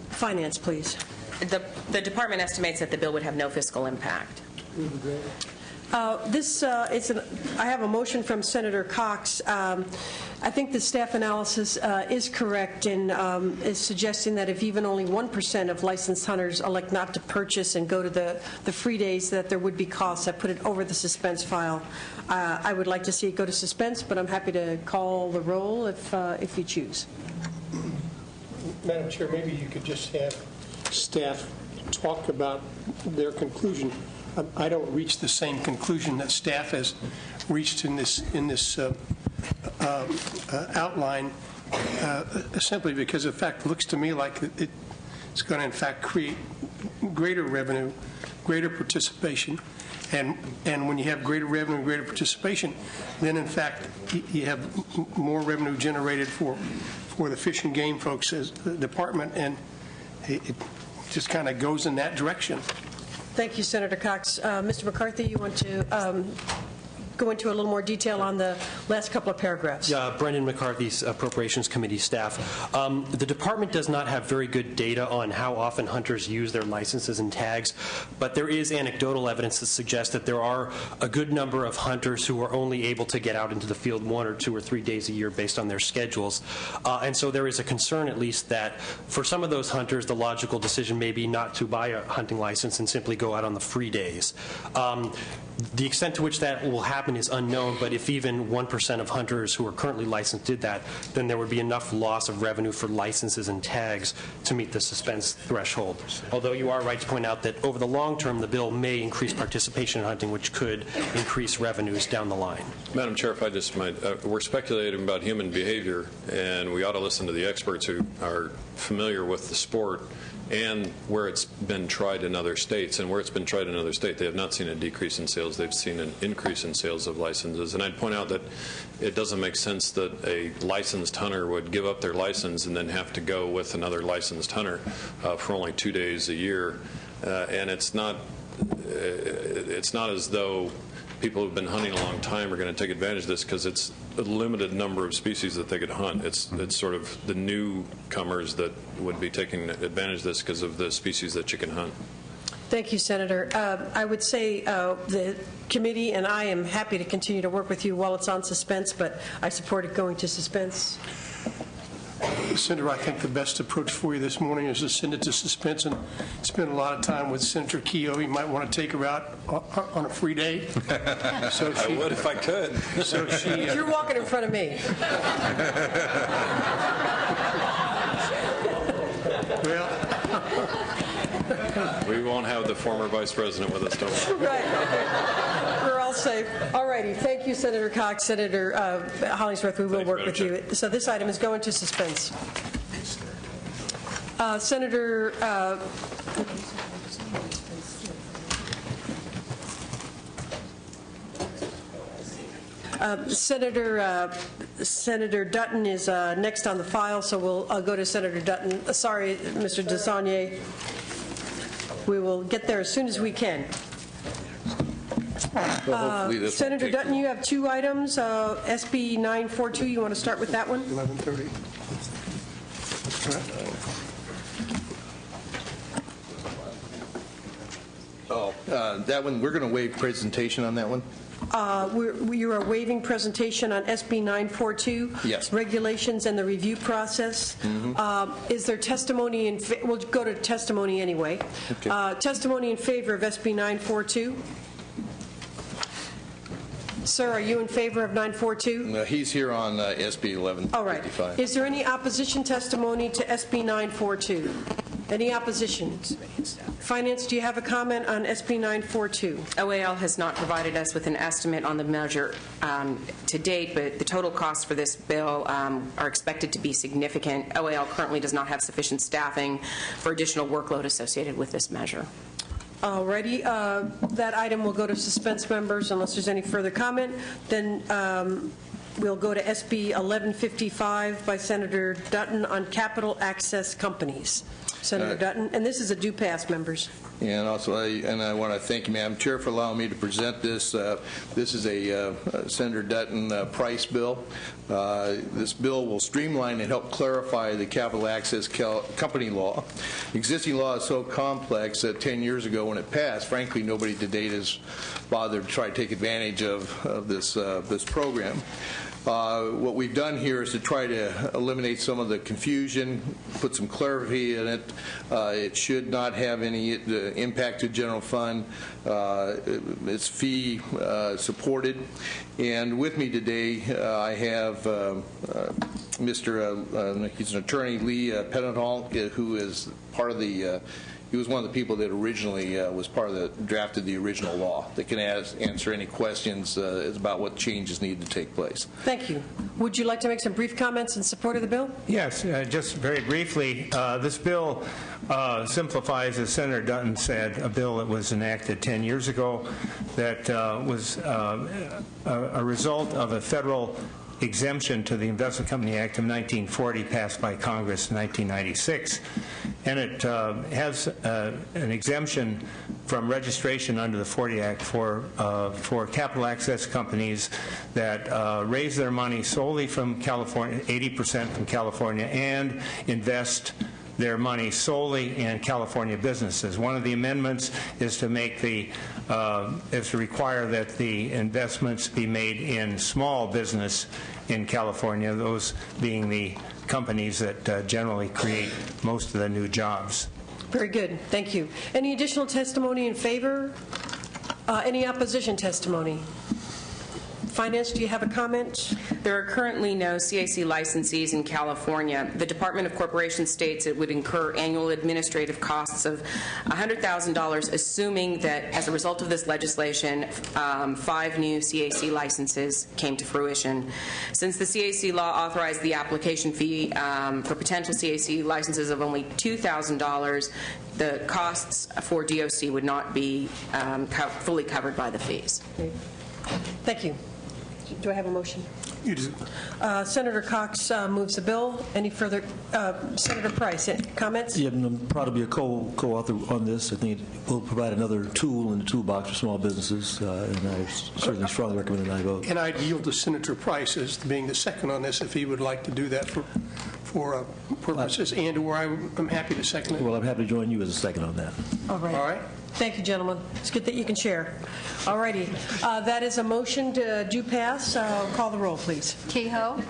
Finance, please. The department estimates that the bill would have no fiscal impact. I have a motion from Senator Cox. I think the staff analysis is correct and is suggesting that if even only 1% of licensed hunters elect not to purchase and go to the free days, that there would be costs. I put it over the suspense file. I would like to see it go to suspense, but I'm happy to call the roll if you choose. Madam Chair, maybe you could just have staff talk about their conclusion. I don't reach the same conclusion that staff has reached in this outline, simply because, in fact, it looks to me like it's going to, in fact, create greater revenue, greater participation. And when you have greater revenue and greater participation, then, in fact, you have more revenue generated for the Fish and Game folks as the department, and it just kind of goes in that direction. Thank you, Senator Cox. Mr. McCarthy, you want to go into a little more detail on the last couple of paragraphs? Brendan McCarthy's Appropriations Committee staff. The department does not have very good data on how often hunters use their licenses and tags, but there is anecdotal evidence that suggests that there are a good number of hunters who are only able to get out into the field 1 or 2 or 3 days a year based on their schedules. And so there is a concern, at least, that for some of those hunters, the logical decision may be not to buy a hunting license and simply go out on the free days. The extent to which that will happen is unknown, but if even 1% of hunters who are currently licensed did that, then there would be enough loss of revenue for licenses and tags to meet the suspense threshold. Although you are right to point out that over the long term, the bill may increase participation in hunting, which could increase revenues down the line. Madam Chair, if I just might, we're speculating about human behavior, and we ought to listen to the experts who are familiar with the sport and where it's been tried in other states. And where it's been tried in other states, they have not seen a decrease in sales. They've seen an increase in sales of licenses. And I'd point out that it doesn't make sense that a licensed hunter would give up their license and then have to go with another licensed hunter for only 2 days a year. And it's not as though people who've been hunting a long time are going to take advantage of this, because it's a limited number of species that they could hunt. It's sort of the newcomers that would be taking advantage of this because of the species that you can hunt. Thank you, Senator. I would say the committee and I am happy to continue to work with you while it's on suspense, but I support it going to suspense. Senator, I think the best approach for you this morning is to send it to suspense and spend a lot of time with Senator Keogh. You might want to take her out on a free day. I would if I could. So you're walking in front of me. Well, we won't have the former vice president with us, don't we? Right. We're all safe. All righty. Thank you, Senator Cox. Senator Hollingsworth, we will work with you. So this item is going to suspense. Senator Senator Dutton is next on the file, so we'll go to Senator Dutton. Sorry, Mr. DeSaulnier. We will get there as soon as we can. Senator Dutton, you have 2 items. SB 942, you want to start with that one? 11:30. That one, we're going to waive presentation on that one? You are waiving presentation on SB 942? Yes. Regulations and the review process. Is there testimony in we'll go to testimony anyway. Okay. Testimony in favor of SB 942? Sir, are you in favor of 942? No, he's here on SB 1155. All right. Is there any opposition testimony to SB 942? Any opposition? Finance, do you have a comment on SB 942? OAL has not provided us with an estimate on the measure to date, but the total costs for this bill are expected to be significant. OAL currently does not have sufficient staffing for additional workload associated with this measure. All righty. That item will go to suspense, members, unless there's any further comment. Then we'll go to SB 1155 by Senator Dutton on capital access companies. Senator Dutton, and this is a do pass, members. And also, I want to thank you, Madam Chair, for allowing me to present this. This is a Senator Dutton Price bill. This bill will streamline and help clarify the capital access company law. Existing law is so complex that 10 years ago when it passed, frankly, nobody to date has bothered to try to take advantage of this program. What we've done here is to try to eliminate some of the confusion, put some clarity in it. It should not have any impact to general fund. It's fee supported. And with me today, I have he's an attorney, Lee Penetall, who is part of the he was one of the people that originally was part of the drafted the original law that can answer any questions about what changes need to take place. Thank you. Would you like to make some brief comments in support of the bill? Yes, just very briefly. This bill simplifies, as Senator Dutton said, a bill that was enacted 10 years ago that was a result of a federal exemption to the Investment Company Act of 1940 passed by Congress in 1996. And it has an exemption from registration under the 40 Act for capital access companies that raise their money solely from California, 80% from California, and invest their money solely in California businesses. One of the amendments is to make is to require that the investments be made in small business in California, those being the companies that generally create most of the new jobs. Very good. Thank you. Any additional testimony in favor? Any opposition testimony? Finance, do you have a comment? There are currently no CAC licensees in California. The Department of Corporation states it would incur annual administrative costs of $100,000, assuming that as a result of this legislation, 5 new CAC licenses came to fruition. Since the CAC law authorized the application fee for potential CAC licenses of only $2,000, the costs for DOC would not be fully covered by the fees. Thank you. Do I have a motion? You do. Senator Cox moves the bill. Any further? Senator Price, comments? Yeah, I'm proud to be a co-author on this. I think it will provide another tool in the toolbox for small businesses, and I certainly strongly recommend that I vote. And I'd yield to Senator Price as being the second on this if he would like to do that for purposes, and/or I'm happy to second it. Well, I'm happy to join you as a second on that. All right. All right. Thank you, gentlemen. It's good that you can share. All righty. That is a motion to do pass. Call the roll, please. Kehoe?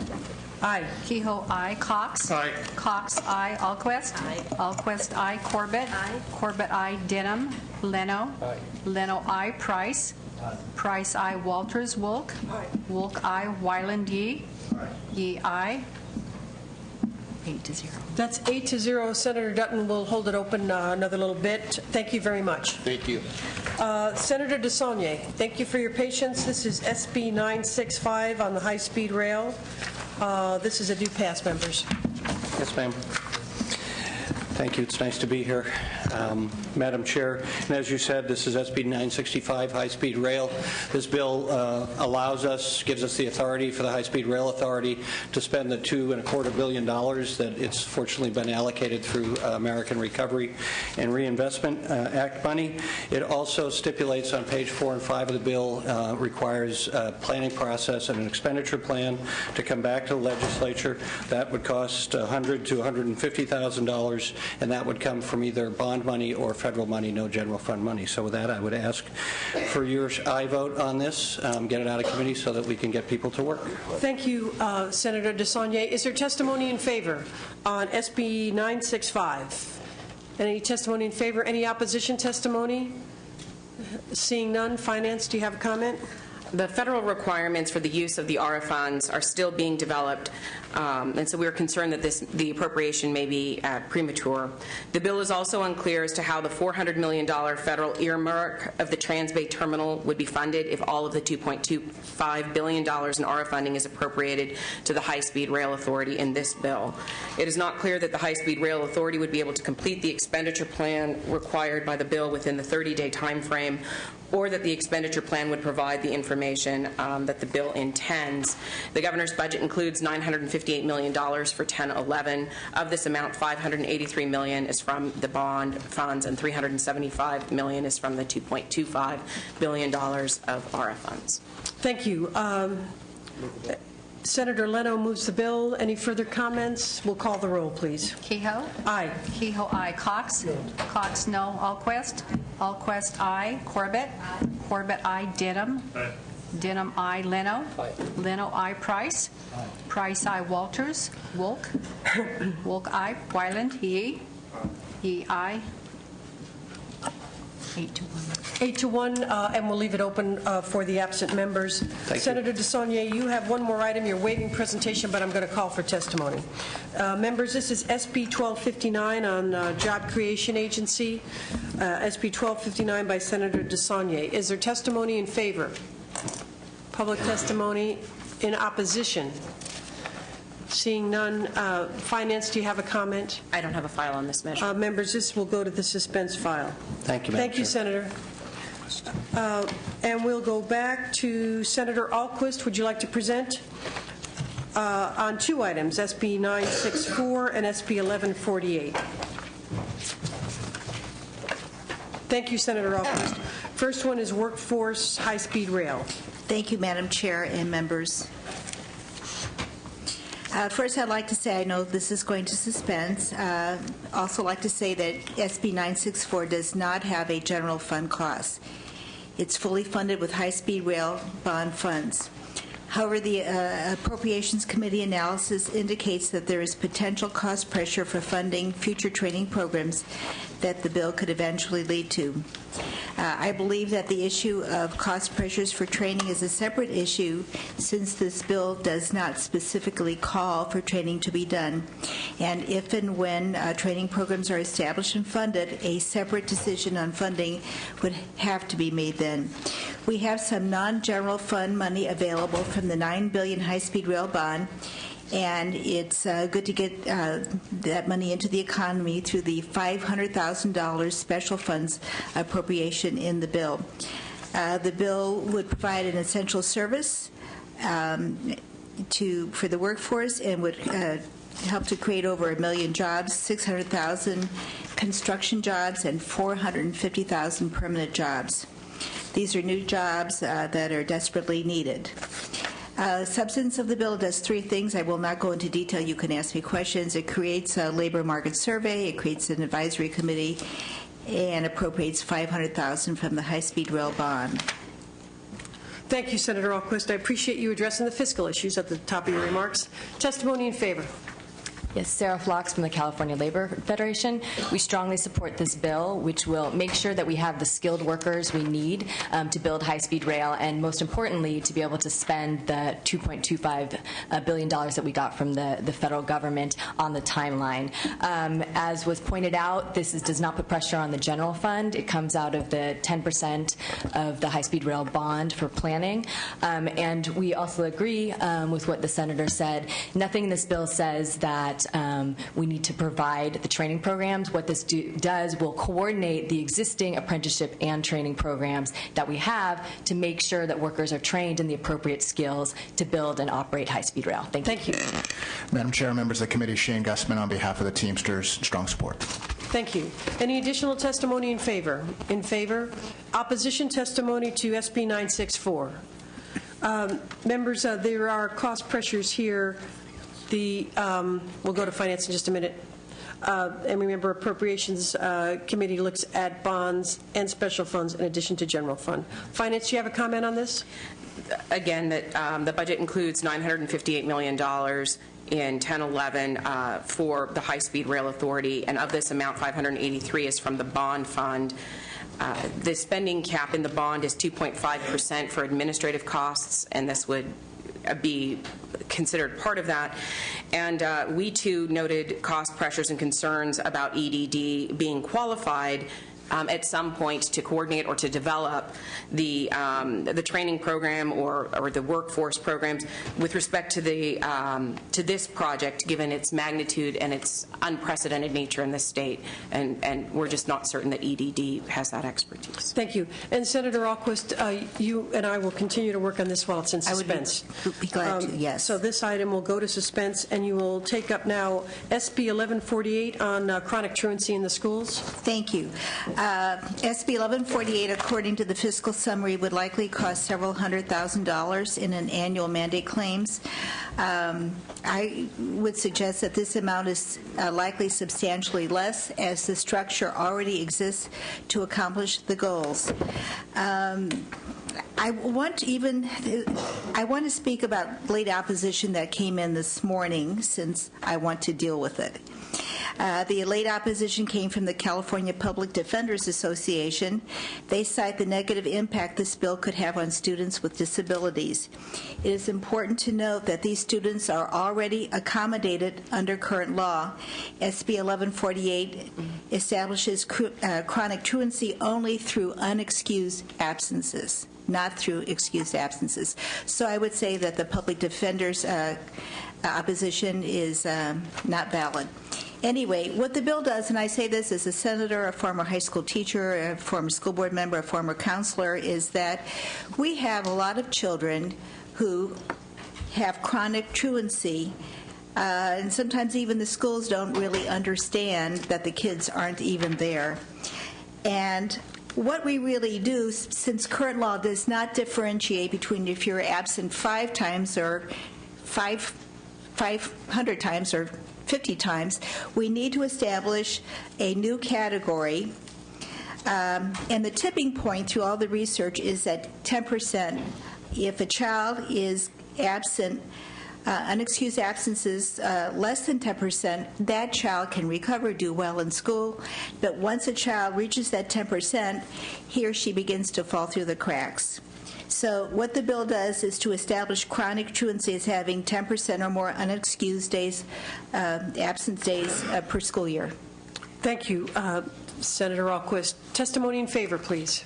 Aye. Kehoe, aye. Cox? Aye. Cox, aye. Alquist? Aye. Alquist, aye. Corbett? Aye. Corbett, aye. Denham? Leno? Aye. Leno, aye. Price? Aye. Price, aye. Walters? Wolk? Aye. Wolk, aye. Wyland, Yee? Aye. Yee, aye. 8-0. That's 8-0. Senator Dutton will hold it open another little bit. Thank you very much. Thank you. Senator DeSaulnier, thank you for your patience. This is SB 965 on the high-speed rail. This is a due pass, members. Yes, ma'am. Thank you. It's nice to be here. Madam Chair, and as you said, this is SB 965, high-speed rail. This bill gives us the authority for the High-Speed Rail Authority to spend the $2.25 billion that it's fortunately been allocated through American Recovery and Reinvestment Act money. It also stipulates on page 4 and 5 of the bill requires a planning process and an expenditure plan to come back to the legislature. That would cost $100,000 to $150,000, and that would come from either bond money or federal money, no general fund money. So with that, I would ask for your aye vote on this, get it out of committee so that we can get people to work. Thank you, Senator DeSaulnier. Is there testimony in favor on SB 965? Any testimony in favor? Any opposition testimony? Seeing none. Finance, do you have a comment? The federal requirements for the use of the ARA funds are still being developed, and so we're concerned that the appropriation may be premature. The bill is also unclear as to how the $400 million federal earmark of the Transbay Terminal would be funded if all of the $2.25 billion in ARA funding is appropriated to the High-Speed Rail Authority in this bill. It is not clear that the High-Speed Rail Authority would be able to complete the expenditure plan required by the bill within the 30-day time frame, or that the expenditure plan would provide the information that the bill intends. The governor's budget includes $958 million for 10-11. Of this amount, $583 million is from the bond funds and $375 million is from the $2.25 billion of ARA funds. Thank you. Senator Leno moves the bill. Any further comments? We'll call the roll, please. Kehoe? Aye. Kehoe, aye. Cox? No. Cox, no. Alquist? Alquist, aye. Corbett? Aye. Corbett, aye. Denham? Aye. Denham, aye. Leno? Aye. Leno, aye. Price? Aye. Price, aye. Walters? Wolk? Wolk, aye. Wyland? Yee? Yee, aye. 8 to 1, and we'll leave it open for the absent members. Senator DeSaulnier, you have one more item. You're waiving presentation, but I'm going to call for testimony. Members, this is SB 1259 on Job Creation Agency. SB 1259 by Senator DeSaulnier. Is there testimony in favor? Public testimony in opposition? Seeing none. Finance, do you have a comment? I don't have a file on this measure. Members, this will go to the suspense file. Thank you, Madam Thank you, Chair. Senator. And we'll go back to Senator Alquist. Would you like to present on two items, SB 964 and SB 1148? Thank you, Senator Alquist. First one is Workforce High-Speed Rail. Thank you, Madam Chair and members. First, I'd like to say I know this is going to suspense. Also like to say that SB 964 does not have a general fund cost. It's fully funded with high-speed rail bond funds. However, the Appropriations Committee analysis indicates that there is potential cost pressure for funding future training programs that the bill could eventually lead to. I believe that the issue of cost pressures for training is a separate issue since this bill does not specifically call for training to be done. And if and when training programs are established and funded, a separate decision on funding would have to be made then. We have some non-general fund money available from the $9 billion high-speed rail bond, and it's good to get that money into the economy through the $500,000 special funds appropriation in the bill. The bill would provide an essential service for the workforce and would help to create over 1 million jobs, 600,000 construction jobs, and 450,000 permanent jobs. These are new jobs that are desperately needed. Substance of the bill does three things. I will not go into detail. You can ask me questions. It creates a labor market survey. It creates an advisory committee and appropriates $500,000 from the high-speed rail bond. Thank you, Senator Alquist. I appreciate you addressing the fiscal issues at the top of your remarks. Testimony in favor. Yes, Sarah Phlox from the California Labor Federation. We strongly support this bill, which will make sure that we have the skilled workers we need to build high-speed rail, and most importantly, to be able to spend the $2.25 billion that we got from the federal government on the timeline. As was pointed out, this does not put pressure on the general fund. It comes out of the 10% of the high-speed rail bond for planning. And we also agree with what the senator said. Nothing in this bill says that we need to provide the training programs. What this does will coordinate the existing apprenticeship and training programs that we have to make sure that workers are trained in the appropriate skills to build and operate high-speed rail. Thank you. Madam Chair, members of the committee, Shane Gussman on behalf of the Teamsters, strong support. Thank you. Any additional testimony in favor? In favor? Opposition testimony to SB 964. Members, there are cost pressures here. We'll go to Finance in just a minute. And remember, Appropriations Committee looks at bonds and special funds in addition to general fund. Finance, do you have a comment on this? Again, that the budget includes $958 million in 10-11 for the High-Speed Rail Authority, and of this amount, $583 is from the bond fund. The spending cap in the bond is 2.5% for administrative costs, and this would be considered part of that. And we too noted cost pressures and concerns about EDD being qualified at some point to coordinate or to develop the training program or the workforce programs with respect to this project, given its magnitude and its unprecedented nature in this state, and we're just not certain that EDD has that expertise. Thank you. And Senator Alquist, you and I will continue to work on this while it's in suspense. I would be glad to, yes. So this item will go to suspense, and you will take up now SB 1148 on chronic truancy in the schools. Thank you. SB 1148, according to the fiscal summary, would likely cost several $100,000 in an annual mandate claims. I would suggest that this amount is likely substantially less, as the structure already exists to accomplish the goals. I want to speak about late opposition that came in this morning, since I want to deal with it. The late opposition came from the California Public Defenders Association. They cite the negative impact this bill could have on students with disabilities. It is important to note that these students are already accommodated under current law. SB 1148 establishes chronic truancy only through unexcused absences, not through excused absences. So I would say that the public defender's opposition is not valid. Anyway, what the bill does, and I say this as a senator, a former high school teacher, a former school board member, a former counselor, is that we have a lot of children who have chronic truancy, and sometimes even the schools don't really understand that the kids aren't even there. And what we really do, since current law does not differentiate between if you're absent 5 times or 500 times or 50 times, we need to establish a new category. And the tipping point through all the research is at 10%. If a child is absent, unexcused absences less than 10%, that child can recover, do well in school. But once a child reaches that 10%, he or she begins to fall through the cracks. So what the bill does is to establish chronic truancy as having 10% or more unexcused days, absence days per school year. Thank you, Senator Alquist. Testimony in favor, please.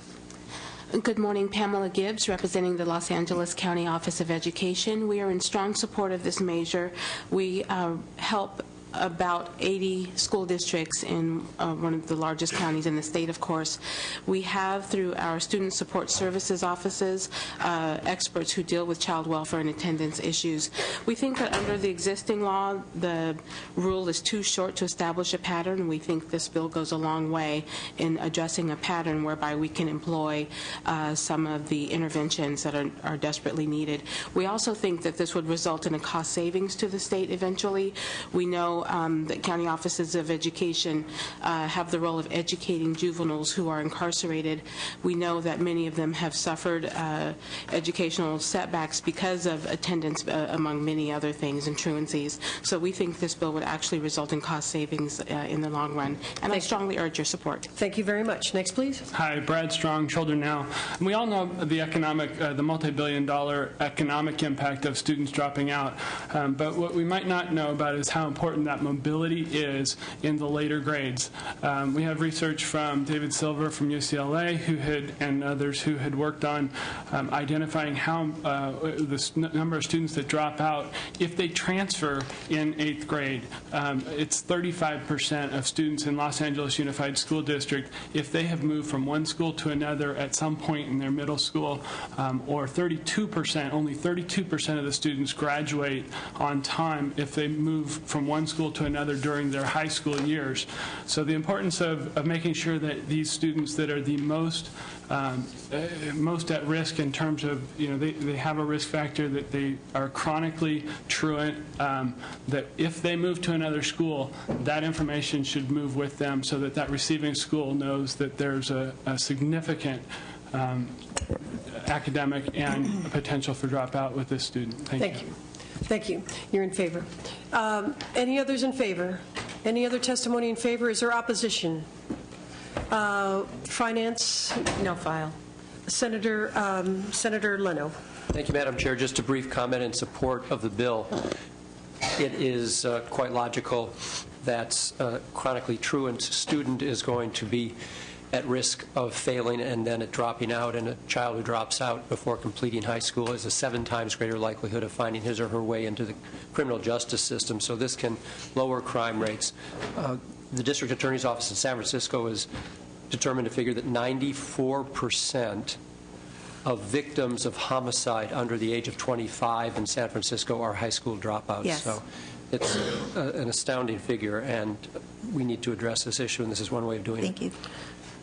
Good morning. Pamela Gibbs, representing the Los Angeles County Office of Education. We are in strong support of this measure. We help about 80 school districts in one of the largest counties in the state, of course. We have, through our student support services offices, experts who deal with child welfare and attendance issues. We think that under the existing law, the rule is too short to establish a pattern. We think this bill goes a long way in addressing a pattern whereby we can employ some of the interventions that are desperately needed. We also think that this would result in a cost savings to the state eventually. We know that county offices of education have the role of educating juveniles who are incarcerated. We know that many of them have suffered educational setbacks because of attendance, among many other things, and truancies. So we think this bill would actually result in cost savings in the long run. And I strongly urge your support. Thank you very much. Next, please. Hi, Brad Strong, Children Now. We all know the multi-billion-dollar economic impact of students dropping out, but what we might not know about is how important that mobility is in the later grades. We have research from David Silver from UCLA and others who had worked on identifying how the number of students that drop out if they transfer in 8th grade. It's 35% of students in Los Angeles Unified School District if they have moved from one school to another at some point in their middle school, or 32%, only 32% of the students graduate on time if they move from one school to another during their high school years. So the importance of making sure that these students that are the most at risk in terms of, they have a risk factor, that they are chronically truant, that if they move to another school, that information should move with them so that that receiving school knows that there's a significant academic and potential for dropout with this student. Thank you. Thank you. You're in favor. Any others in favor? Any other testimony in favor? Is there opposition? Finance? No file. Senator Leno. Thank you, Madam Chair. Just a brief comment in support of the bill. It is quite logical that a chronically truant student is going to be at risk of failing and then at dropping out, and a child who drops out before completing high school has a 7 times greater likelihood of finding his or her way into the criminal justice system. So this can lower crime rates. The District Attorney's Office in San Francisco is determined to figure that 94% of victims of homicide under the age of 25 in San Francisco are high school dropouts. Yes. So it's an astounding figure, and we need to address this issue, and this is one way of doing it. Thank you.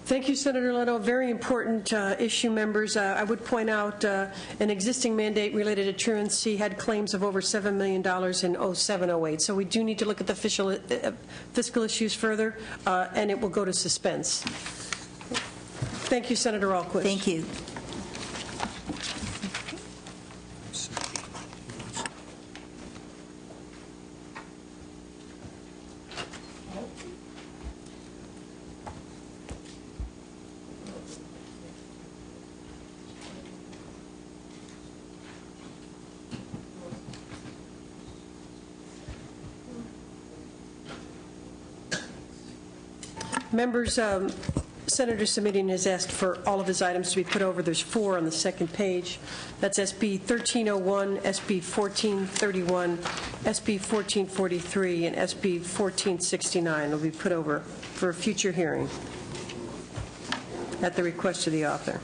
Thank you, Senator Leno. Very important issue, members. I would point out an existing mandate related to truancy had claims of over $7 million in 07-08. So we do need to look at the fiscal issues further, and it will go to suspense. Thank you, Senator Alquist. Thank you. Members, Senator Simitian has asked for all of his items to be put over. There's 4 on the second page. That's SB 1301, SB 1431, SB 1443, and SB 1469 will be put over for a future hearing at the request of the author.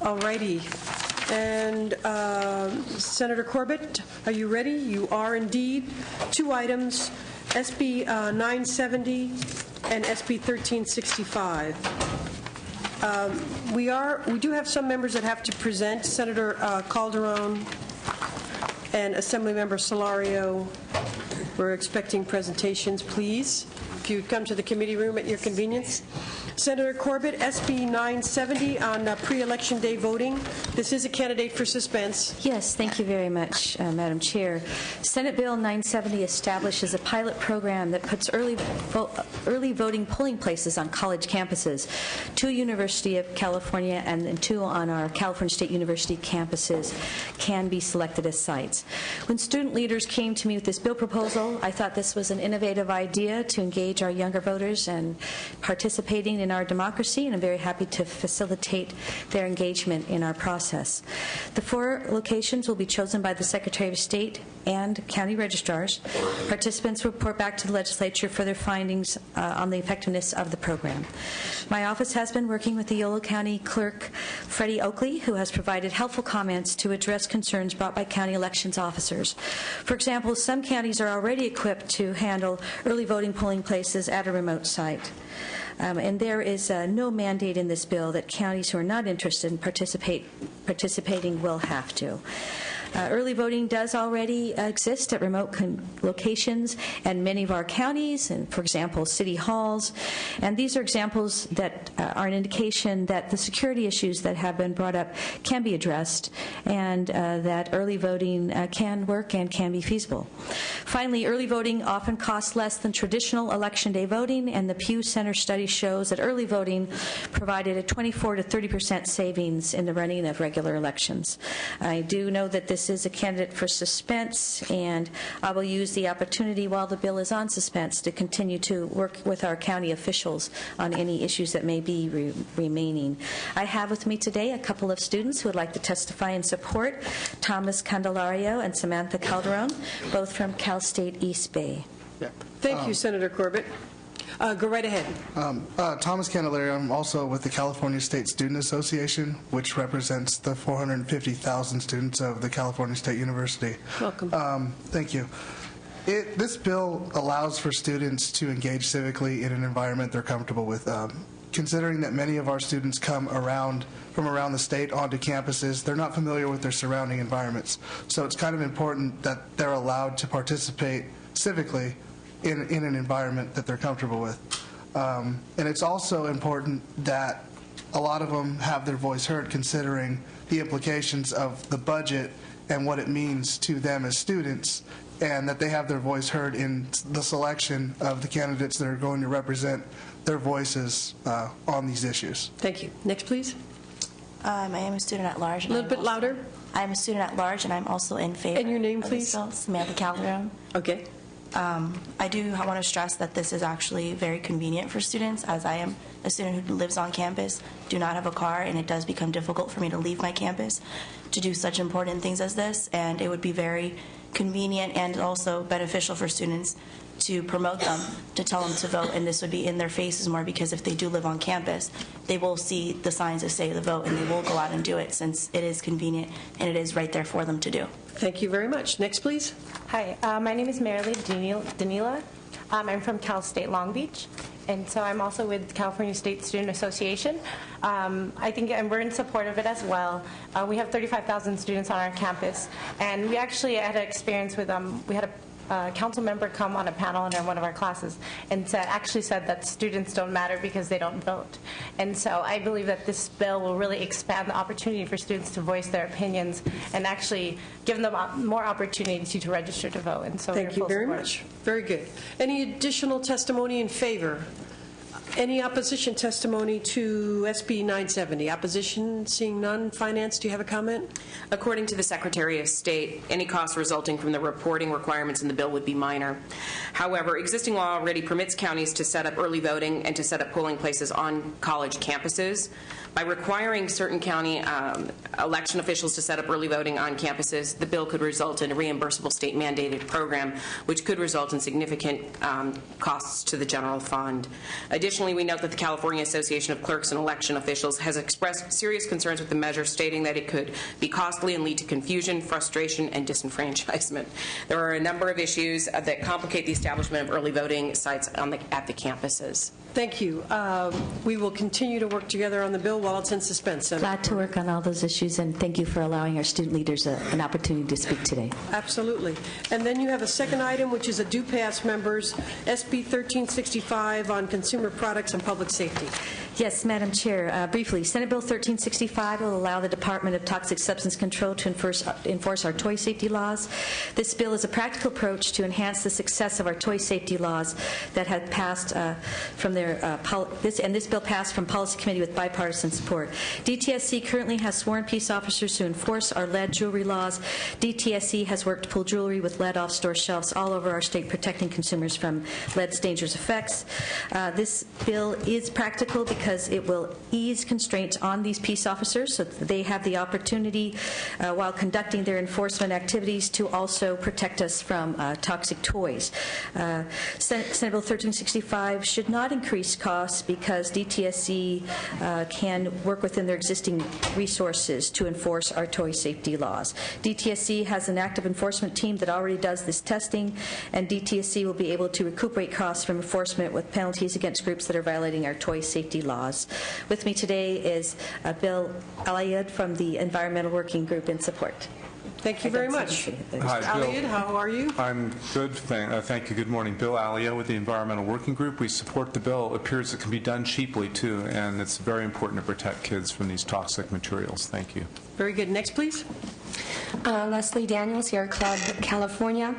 All righty. And Senator Corbett, are you ready? You are indeed. 2 items, SB 970 and SB 1365. We do have some members that have to present. Senator Calderon and Assemblymember Solario, we're expecting presentations, please. If you would come to the committee room at your convenience. Senator Corbett, SB 970 on pre-election day voting. This is a candidate for suspense. Yes, thank you very much, Madam Chair. Senate Bill 970 establishes a pilot program that puts early voting polling places on college campuses. 2 University of California and 2 on our California State University campuses can be selected as sites. When student leaders came to me with this bill proposal, I thought this was an innovative idea to engage our younger voters and participating in our democracy, and I'm very happy to facilitate their engagement in our process. The 4 locations will be chosen by the Secretary of State and county registrars. Participants will report back to the legislature for their findings on the effectiveness of the program. My office has been working with the Yolo County Clerk, Freddie Oakley, who has provided helpful comments to address concerns brought by county elections officers. For example, some counties are already equipped to handle early voting polling places at a remote site. And there is no mandate in this bill that counties who are not interested in participating will have to. Early voting does already exist at remote locations and many of our counties, and for example, city halls. And these are examples that are an indication that the security issues that have been brought up can be addressed, and that early voting can work and can be feasible. Finally, early voting often costs less than traditional election day voting, and the Pew Center study shows that early voting provided a 24 to 30% savings in the running of regular elections. I do know that this is a candidate for suspense, and I will use the opportunity while the bill is on suspense to continue to work with our county officials on any issues that may be remaining. I have with me today a couple of students who would like to testify in support, Thomas Candelario and Samantha Calderon, both from Cal State East Bay. Yeah. Thank you, Senator Corbett. Go right ahead. Thomas Candelario. I'm also with the California State Student Association, which represents the 450,000 students of the California State University. Welcome. Thank you. This bill allows for students to engage civically in an environment they're comfortable with. Considering that many of our students come from around the state onto campuses, they're not familiar with their surrounding environments. So it's kind of important that they're allowed to participate civically in an environment that they're comfortable with. And it's also important that a lot of them have their voice heard, considering the implications of the budget and what it means to them as students, and that they have their voice heard in the selection of the candidates that are going to represent their voices on these issues. Thank you. Next, please. I am a student at large. A little bit louder. I'm a student at large, and I'm also in favor. And your name, please? Samantha Calderon. Okay. I do want to stress that this is actually very convenient for students, as I am a student who lives on campus, do not have a car, and it does become difficult for me to leave my campus to do such important things as this, and it would be very convenient and also beneficial for students to promote them, to tell them to vote, and this would be in their faces more, because if they do live on campus, they will see the signs that say the vote, and they will go out and do it, since it is convenient and it is right there for them to do. Thank you very much. Next, please. Hi, my name is Marilee Danila. I'm from Cal State Long Beach, and so I'm also with the California State Student Association. I think, and we're in support of it as well. We have 35,000 students on our campus, and we actually had an experience with, we had a council member come on a panel in one of our classes and actually said that students don't matter because they don't vote. And so I believe that this bill will really expand the opportunity for students to voice their opinions and actually give them more opportunity to register to vote. And so Thank you very much. Very good. Any additional testimony in favor? Any opposition testimony to SB 970? Opposition? Seeing none. Finance, do you have a comment? According to the Secretary of State, any costs resulting from the reporting requirements in the bill would be minor. However, existing law already permits counties to set up early voting and to set up polling places on college campuses. By requiring certain county election officials to set up early voting on campuses, the bill could result in a reimbursable state-mandated program, which could result in significant costs to the general fund. Additionally, we note that the California Association of Clerks and Election Officials has expressed serious concerns with the measure, stating that it could be costly and lead to confusion, frustration, and disenfranchisement. There are a number of issues that complicate the establishment of early voting sites at the campuses. Thank you. We will continue to work together on the bill while it's in suspense. Senator. Glad to work on all those issues, and thank you for allowing our student leaders an opportunity to speak today. Absolutely. And then you have a second item, which is a due pass members, SB 1365 on consumer products and public safety. Yes, Madam Chair. Briefly, Senate Bill 1365 will allow the Department of Toxic Substance Control to enforce our toy safety laws. This bill is a practical approach to enhance the success of our toy safety laws that have passed from their this bill passed from Policy Committee with bipartisan support. DTSC currently has sworn peace officers who enforce our lead jewelry laws. DTSC has worked to pull jewelry with lead off store shelves all over our state, protecting consumers from lead's dangerous effects. This bill is practical because it will ease constraints on these peace officers so that they have the opportunity, while conducting their enforcement activities, to also protect us from toxic toys. Senate Bill 1365 should not increase costs because DTSC can work within their existing resources to enforce our toy safety laws. DTSC has an active enforcement team that already does this testing, and DTSC will be able to recuperate costs from enforcement with penalties against groups that are violating our toy safety laws. With me today is Bill Alayed from the Environmental Working Group in support. Thank you very much. Hi, Mr. Elliott, how are you? I'm good, thank you. Good morning. Bill Alia with the Environmental Working Group. We support the bill. It appears it can be done cheaply, too, and it's very important to protect kids from these toxic materials. Thank you. Very good. Next, please. Leslie Daniels, Sierra Club, California.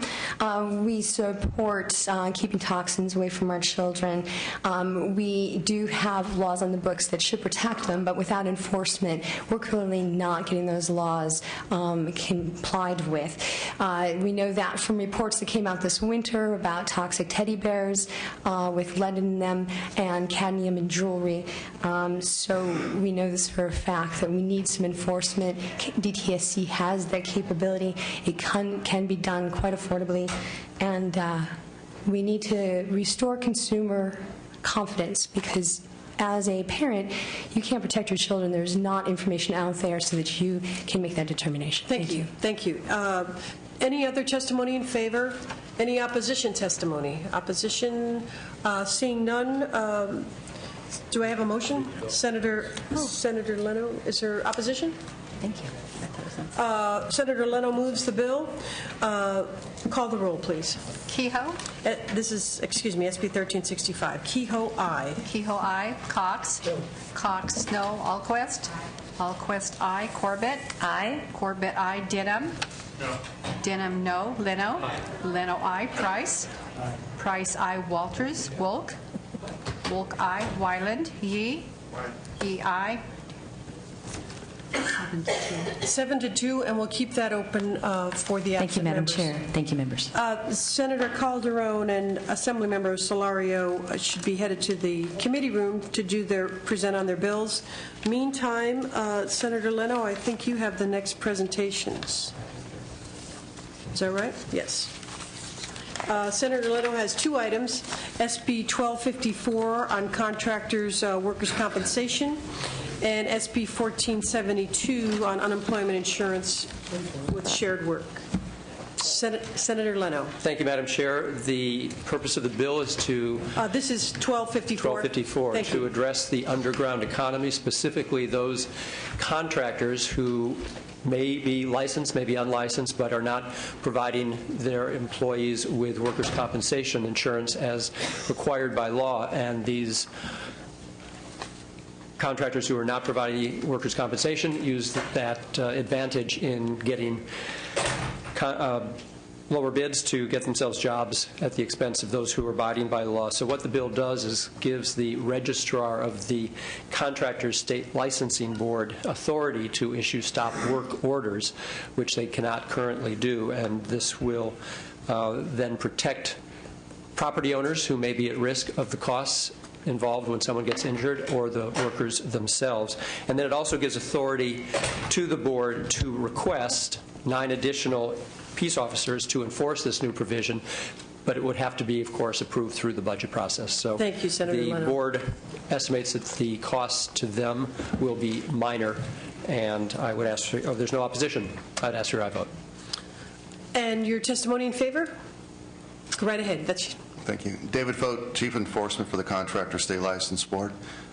We support keeping toxins away from our children. We do have laws on the books that should protect them, but without enforcement, we're clearly not getting those laws complied with. We know that from reports that came out this winter about toxic teddy bears with lead in them and cadmium in jewelry. So we know this for a fact that we need some enforcement. DTSC has that capability. It can be done quite affordably, and we need to restore consumer confidence, because as a parent, you can't protect your children. There's not information out there so that you can make that determination. Thank you. Thank you. Any other testimony in favor? Any opposition testimony? Opposition? Seeing none. Do I have a motion? Senator Leno, is there opposition? Thank you. Senator Leno moves the bill. Call the roll, please. Kehoe? This is, excuse me, SB 1365. Kehoe, aye. Kehoe, aye. Cox? Cox, no. Alquist? Alquist, aye. Corbett? Aye. Corbett, aye. Denham? No. Denham, no. Leno? Aye. Leno, aye. Price? Aye. Price, aye. Walters? Wolk? Wolk, aye. Wyland? Yee? Yee, aye. 7 to 2, and we'll keep that open for the Thank you, absent Madam members. Chair. Thank you, members. Senator Calderon and Assemblymember Solario should be headed to the committee room to present on their bills. Meantime, Senator Leno, I think you have the next presentations. Is that right? Yes. Senator Leno has 2 items, SB 1254 on contractors' workers' compensation, and SB 1472 on unemployment insurance with shared work. Senator Leno. Thank you, Madam Chair. The purpose of the bill is to... this is 1254. 1254, to address the underground economy, specifically those contractors who may be licensed, may be unlicensed, but are not providing their employees with workers' compensation insurance as required by law. And these contractors who are not providing workers' compensation use that advantage in getting lower bids to get themselves jobs at the expense of those who are abiding by the law. So what the bill does is gives the registrar of the Contractors State Licensing Board authority to issue stop work orders, which they cannot currently do. And this will then protect property owners who may be at risk of the costs involved when someone gets injured, or the workers themselves. And then it also gives authority to the board to request 9 additional peace officers to enforce this new provision, but it would have to be, of course, approved through the budget process. So thank you, Senator the Leno. board estimates that the costs to them will be minor, and I would ask for, there's no opposition, I'd ask for your vote. And your testimony in favor? Go right ahead. Thank you. David Fote, Chief Enforcement for the Contractor State License Board.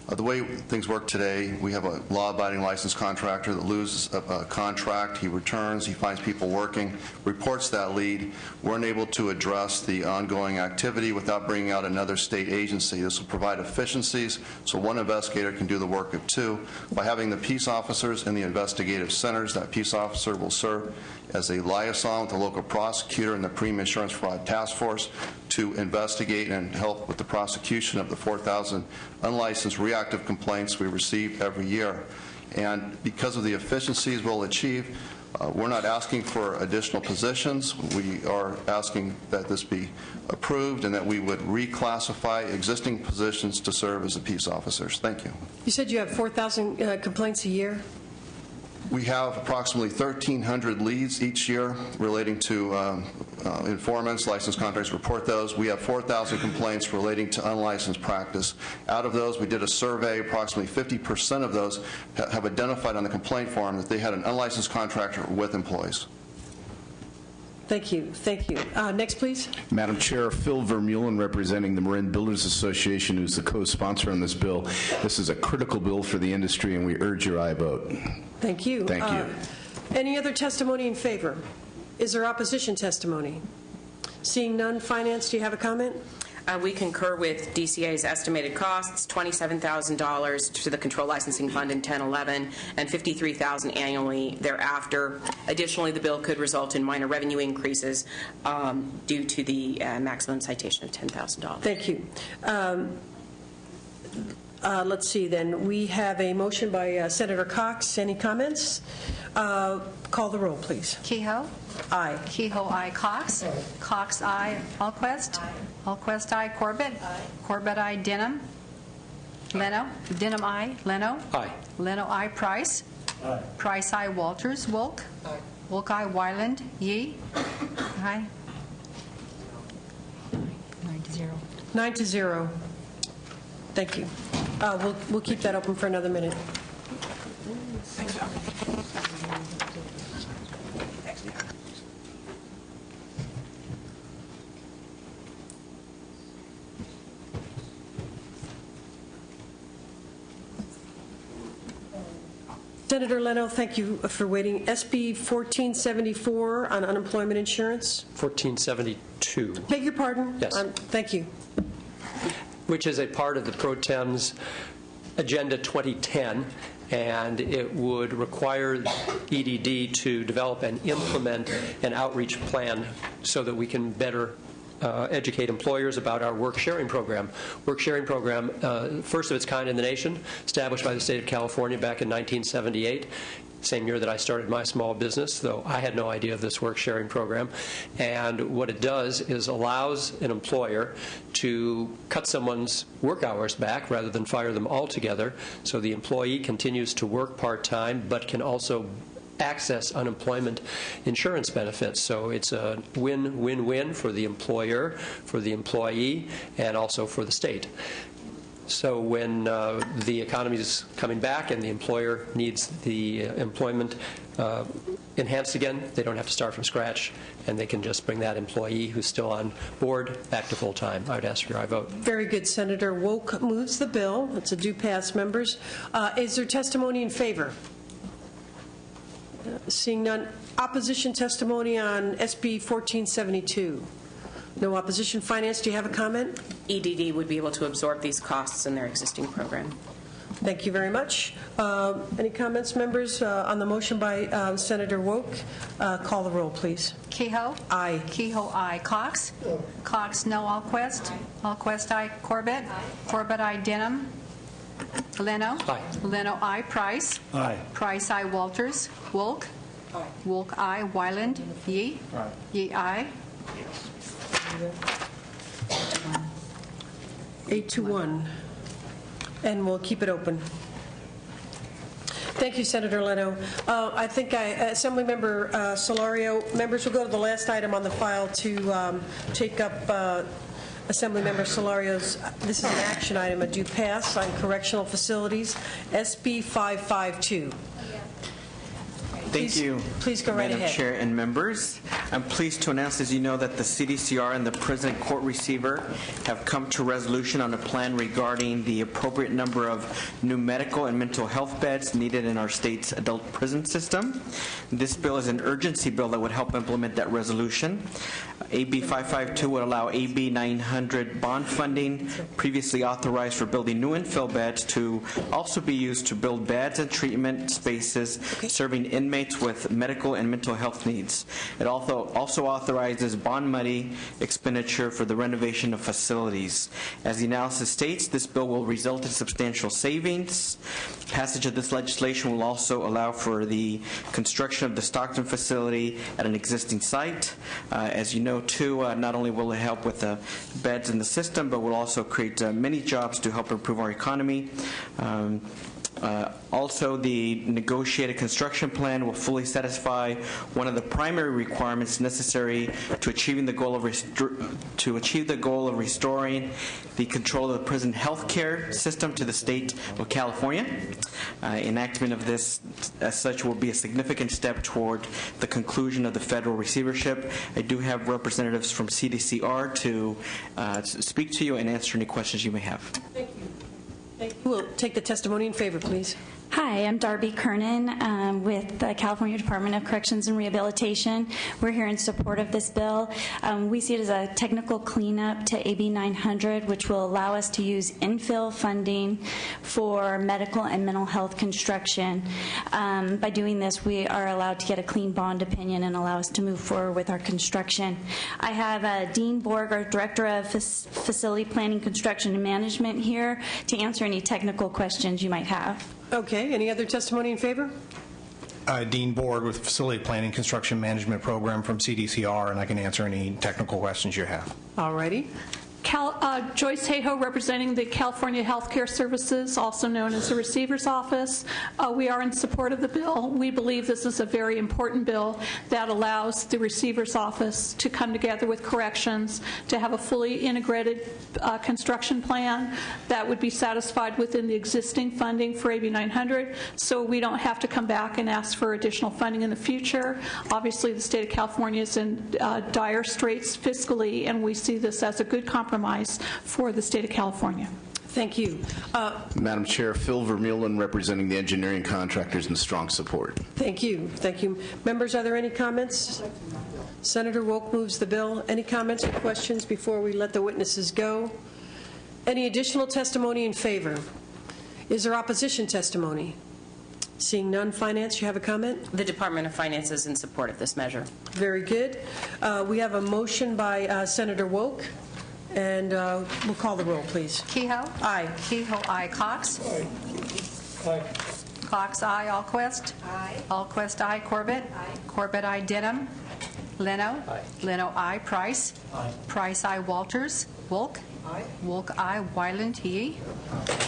The way things work today, we have a law-abiding licensed contractor that loses a contract. He returns, he finds people working, reports that lead. We're unable to address the ongoing activity without bringing out another state agency. This will provide efficiencies so one investigator can do the work of 2. By having the peace officers in the investigative centers, that peace officer will serve as a liaison with the local prosecutor and the Premium Insurance Fraud Task Force to investigate and help with the prosecution of the 4,000 unlicensed reactive complaints we receive every year. And because of the efficiencies we'll achieve, we're not asking for additional positions. We are asking that this be approved and that we would reclassify existing positions to serve as the peace officers. Thank you. You said you have 4,000 complaints a year? We have approximately 1,300 leads each year relating to informants. Licensed contractors report those. We have 4,000 complaints relating to unlicensed practice. Out of those, we did a survey. Approximately 50% of those have identified on the complaint form that they had an unlicensed contractor with employees. Thank you. Thank you. Next, please. Madam Chair, Phil Vermeulen, representing the Marin Builders Association, who's the co-sponsor on this bill. This is a critical bill for the industry, and we urge your aye vote. Thank you. Thank you. Any other testimony in favor? Is there opposition testimony? Seeing none, Finance, do you have a comment? We concur with DCA's estimated costs, $27,000 to the Control Licensing Fund in 10-11 and $53,000 annually thereafter. Additionally, the bill could result in minor revenue increases due to the maximum citation of $10,000. Thank you. Let's see then. We have a motion by Senator Cox. Any comments? Call the roll, please. Kehoe? Aye. Kehoe, aye. Cox? Aye. Cox, aye. Alquist? Aye. Alquist, aye. Corbett? Aye. Corbett, aye. Denham? Leno? Denham, aye. Leno? Aye. Leno, aye. Price? Aye. Price, aye. Walters? Wolk? Aye. Wolk, aye. Wyland? Yee? Aye. 9-0. 9-0. Thank you. We'll keep that open for another minute. Thanks, Al. Senator Leno, thank you for waiting. SB 1474 on unemployment insurance. 1472. Beg your pardon? Yes. Thank you. Which is a part of the Pro Tem's Agenda 2010, and it would require EDD to develop and implement an outreach plan so that we can better educate employers about our work sharing program. Work sharing program, first of its kind in the nation, established by the state of California back in 1978. Same year that I started my small business, though I had no idea of this work sharing program. And what it does is allows an employer to cut someone's work hours back rather than fire them altogether, so the employee continues to work part-time but can also access unemployment insurance benefits. So it's a win-win-win for the employer, for the employee, and also for the state. So when the economy is coming back and the employer needs the employment enhanced again, they don't have to start from scratch, and they can just bring that employee who's still on board back to full-time. I would ask for your vote. Very good. Senator Woke moves the bill. It's a due pass, members. Is there testimony in favor? Seeing none. Opposition testimony on SB 1472. No opposition. Finance, do you have a comment? EDD would be able to absorb these costs in their existing program. Thank you very much. Any comments, members, on the motion by Senator Woke? Call the roll, please. Kehoe? Aye. Kehoe, aye. Cox? No. Cox, no. Alquist? Alquist, aye. Corbett? Corbett, aye. Denham? Leno? Aye. Leno, aye. Price? Aye. Price, aye. Walters? Wolk? Aye. Wolk, aye. Wyland? Yee? Aye. Yee, aye. 8-1. And we'll keep it open. Thank you, Senator Leno. I think Assembly Member Solario, members will go to the last item on the file to take up Assembly Member Solario's, this is an action item, a due pass on correctional facilities, SB 552. Thank you, please go right Madam ahead. Chair and members. I'm pleased to announce, as you know, that the CDCR and the President Court Receiver have come to resolution on a plan regarding the appropriate number of new medical and mental health beds needed in our state's adult prison system. This bill is an urgency bill that would help implement that resolution. AB 552 would allow AB 900 bond funding previously authorized for building new infill beds to also be used to build beds and treatment spaces serving inmates with medical and mental health needs. It also authorizes bond money expenditure for the renovation of facilities. As the analysis states, this bill will result in substantial savings. Passage of this legislation will also allow for the construction of the Stockton facility at an existing site. As you know, too, not only will it help with the beds in the system, but will also create many jobs to help improve our economy. Also, the negotiated construction plan will fully satisfy one of the primary requirements necessary to achieving the goal of restoring the control of the prison health care system to the state of California. Enactment of this, as such, will be a significant step toward the conclusion of the federal receivership. I do have representatives from CDCR to speak to you and answer any questions you may have. Thank you. We'll take the testimony in favor, please. Hi, I'm Darby Kernan with the California Department of Corrections and Rehabilitation. We're here in support of this bill. We see it as a technical cleanup to AB 900, which will allow us to use infill funding for medical and mental health construction. By doing this, we are allowed to get a clean bond opinion and allow us to move forward with our construction. I have Dean Borg, our Director of Facility Planning, Construction, and Management here to answer any technical questions you might have. Okay, any other testimony in favor? Dean Board with Facility Planning Construction Management Program from CDCR, and I can answer any technical questions you have. All righty. Joyce Hayhoe, representing the California Healthcare Services, also known as the Receiver's Office. We are in support of the bill. We believe this is a very important bill that allows the Receiver's Office to come together with corrections to have a fully integrated construction plan that would be satisfied within the existing funding for AB 900, so we don't have to come back and ask for additional funding in the future. Obviously, the state of California is in dire straits fiscally, and we see this as a good compromise for the state of California. Thank you. Madam Chair, Phil Vermeulen, representing the engineering contractors, in strong support. Thank you. Thank you. Members, are there any comments? Senator Woke moves the bill. Any comments or questions before we let the witnesses go? Any additional testimony in favor? Is there opposition testimony? Seeing none. Finance, you have a comment? The Department of Finance is in support of this measure. Very good. We have a motion by Senator Woke, and we'll call the roll, please. Kehoe? Aye. Kehoe, aye. Cox? Aye. Cox, aye. Alquist? Aye. Alquist, aye. Corbett? Aye. Corbett, aye. Denham? Leno? Aye. Leno, aye. Price? Aye. Price, aye. Walters? Wolk? Aye. Wolk, aye. Wyland, Yee?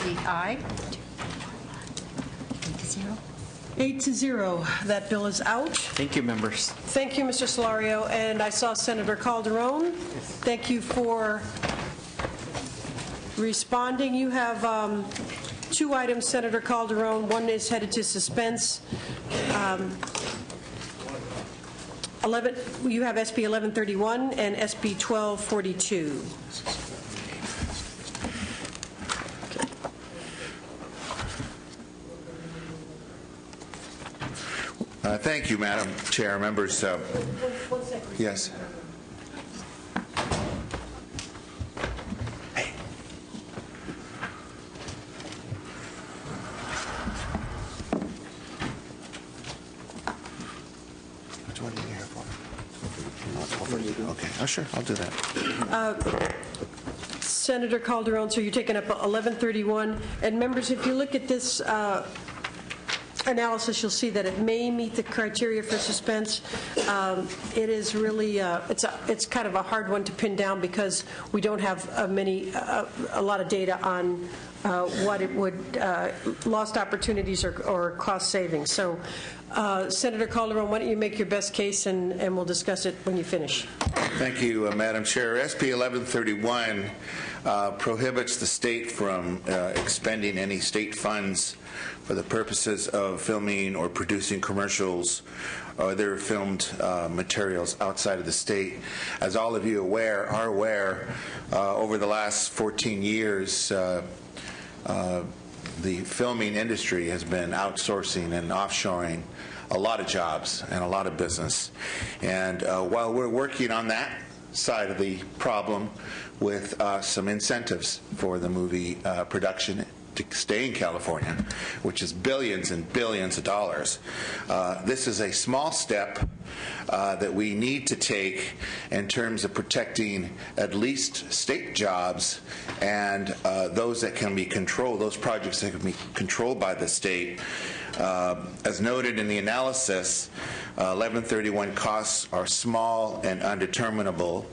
Yee, aye. 8-0. That bill is out. Thank you, members. Thank you, Mr. Solario. And I saw Senator Calderon. Thank you for responding. You have 2 items, Senator Calderon. One is headed to suspense. You have SB 1131 and SB 1242. Thank you, Madam Chair. Members, yes. Which one are you here for? Okay. Oh, sure. I'll do that. Senator Calderon, so you're taking up 1131. And members, if you look at this analysis, you'll see that it may meet the criteria for suspense. It is really, it's kind of a hard one to pin down because we don't have a lot of data on what it would, lost opportunities or cost savings. So, Senator Calderon, why don't you make your best case and we'll discuss it when you finish. Thank you, Madam Chair. SB 1131 prohibits the state from expending any state funds for the purposes of filming or producing commercials or other filmed materials outside of the state. As all of you are aware, over the last 14 years, the filming industry has been outsourcing and offshoring a lot of jobs and a lot of business. And while we're working on that side of the problem with some incentives for the movie production to stay in California, which is billions and billions of dollars. This is a small step that we need to take in terms of protecting at least state jobs and those that can be controlled, those projects that can be controlled by the state. As noted in the analysis, 1131 costs are small and undeterminable.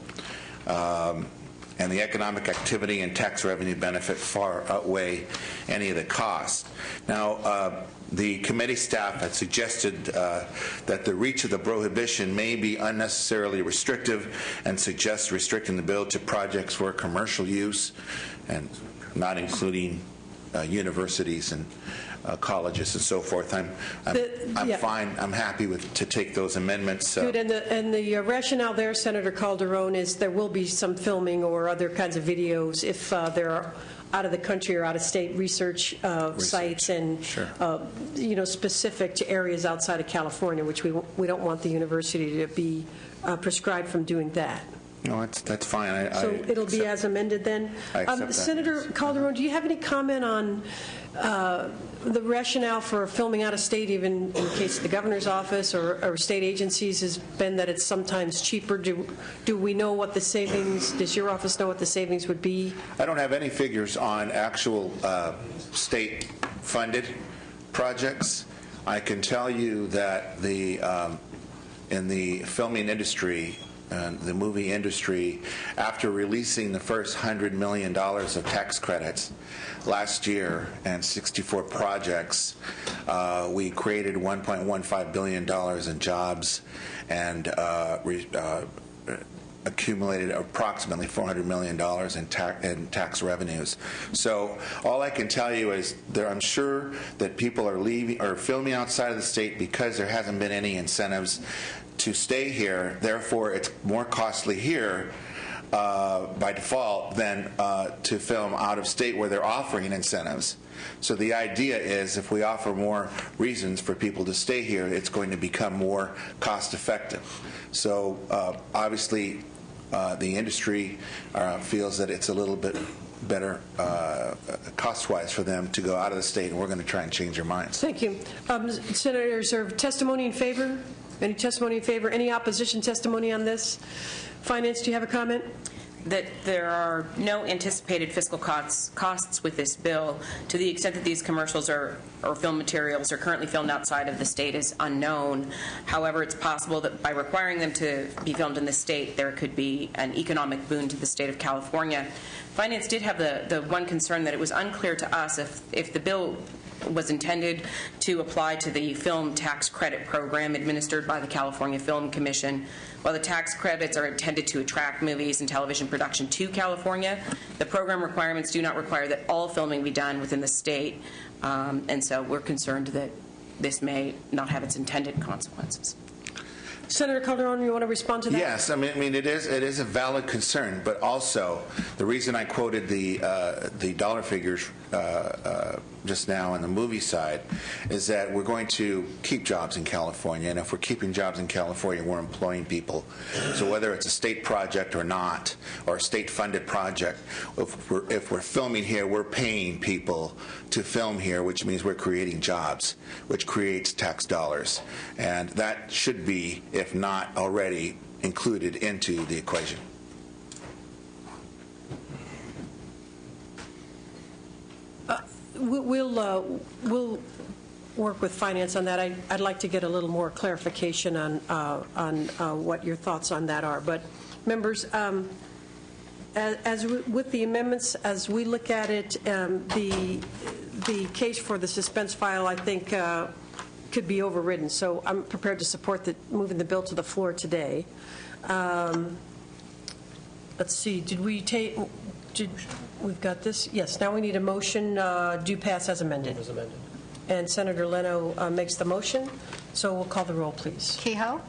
And the economic activity and tax revenue benefit far outweigh any of the costs. Now, the committee staff had suggested that the reach of the prohibition may be unnecessarily restrictive and suggests restricting the bill to projects for commercial use and not including universities and colleges and so forth. I'm fine. I'm happy to take those amendments. Good. And the rationale there, Senator Calderon, is there will be some filming or other kinds of videos if there are out of the country or out of state research sites and sure. Specific to areas outside of California, which we don't want the university to be prescribed from doing that. No, that's fine. So it'll be as amended then. I accept that. Senator Calderon, do you have any comment on the rationale for filming out of state, even in the case of the governor's office or state agencies, has been that it's sometimes cheaper? Do we know what the savings, does your office know what the savings would be? I don't have any figures on actual state-funded projects. I can tell you that in the filming industry, the movie industry, after releasing the first $100 million of tax credits last year and 64 projects, we created $1.15 billion in jobs and accumulated approximately $400 million in tax revenues. So all I can tell you is I'm sure that people are leaving or filming outside of the state because there hasn't been any incentives to stay here. Therefore, it's more costly here by default than to film out of state where they're offering incentives. So the idea is if we offer more reasons for people to stay here, it's going to become more cost effective. So obviously the industry feels that it's a little bit better cost-wise for them to go out of the state, and we're going to try and change their minds. Thank you. Senator, is there testimony in favor? Any testimony in favor? Any opposition testimony on this? Finance, do you have a comment? That there are no anticipated fiscal costs with this bill. To the extent that these commercials or film materials are currently filmed outside of the state is unknown. However, it's possible that by requiring them to be filmed in the state, there could be an economic boon to the state of California. Finance did have the one concern that it was unclear to us if the bill was intended to apply to the film tax credit program administered by the California Film Commission. While the tax credits are intended to attract movies and television production to California, the program requirements do not require that all filming be done within the state, and so we're concerned that this may not have its intended consequences. Senator Calderon, you want to respond to that? Yes, I mean it is a valid concern, but also the reason I quoted the dollar figures just now on the movie side is that we're going to keep jobs in California, and if we're keeping jobs in California, we're employing people. So whether it's a state project or not, or a state-funded project, if we're filming here, we're paying people to film here, which means we're creating jobs, which creates tax dollars, and that should be, if not already, included into the equation. We'll work with finance on that. I'd like to get a little more clarification on what your thoughts on that are. But members, with the amendments, as we look at it, the case for the suspense file, I think, could be overridden. So I'm prepared to support moving the bill to the floor today. Let's see. We've got this. Yes. Now we need a motion. Do pass as amended. As amended. And Senator Leno makes the motion. So we'll call the roll, please. Kehoe?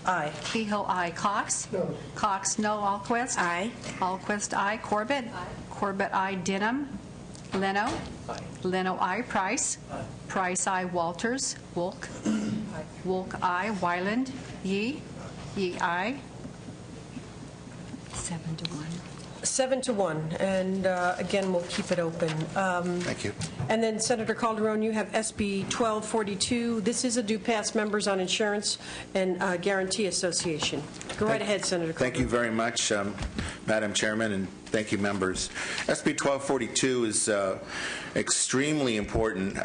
Aye. Kehoe, aye. Cox? No. Cox, no. Alquist? Aye. Alquist, aye. Corbett? Aye. Corbett, aye. Denham? Leno? Aye. Leno, aye. Price? Aye. Price, aye. Walters? Wolk? Aye. Wolk, aye. Wyland? Yee? Yee, aye. 7-1. 7-1, and again, we'll keep it open. Thank you. And then, Senator Calderon, you have SB 1242. This is a due pass, members on insurance and guarantee association. Go right ahead, Senator Calderon. Thank you very much, Madam Chairman, and thank you, members. SB 1242 is extremely important.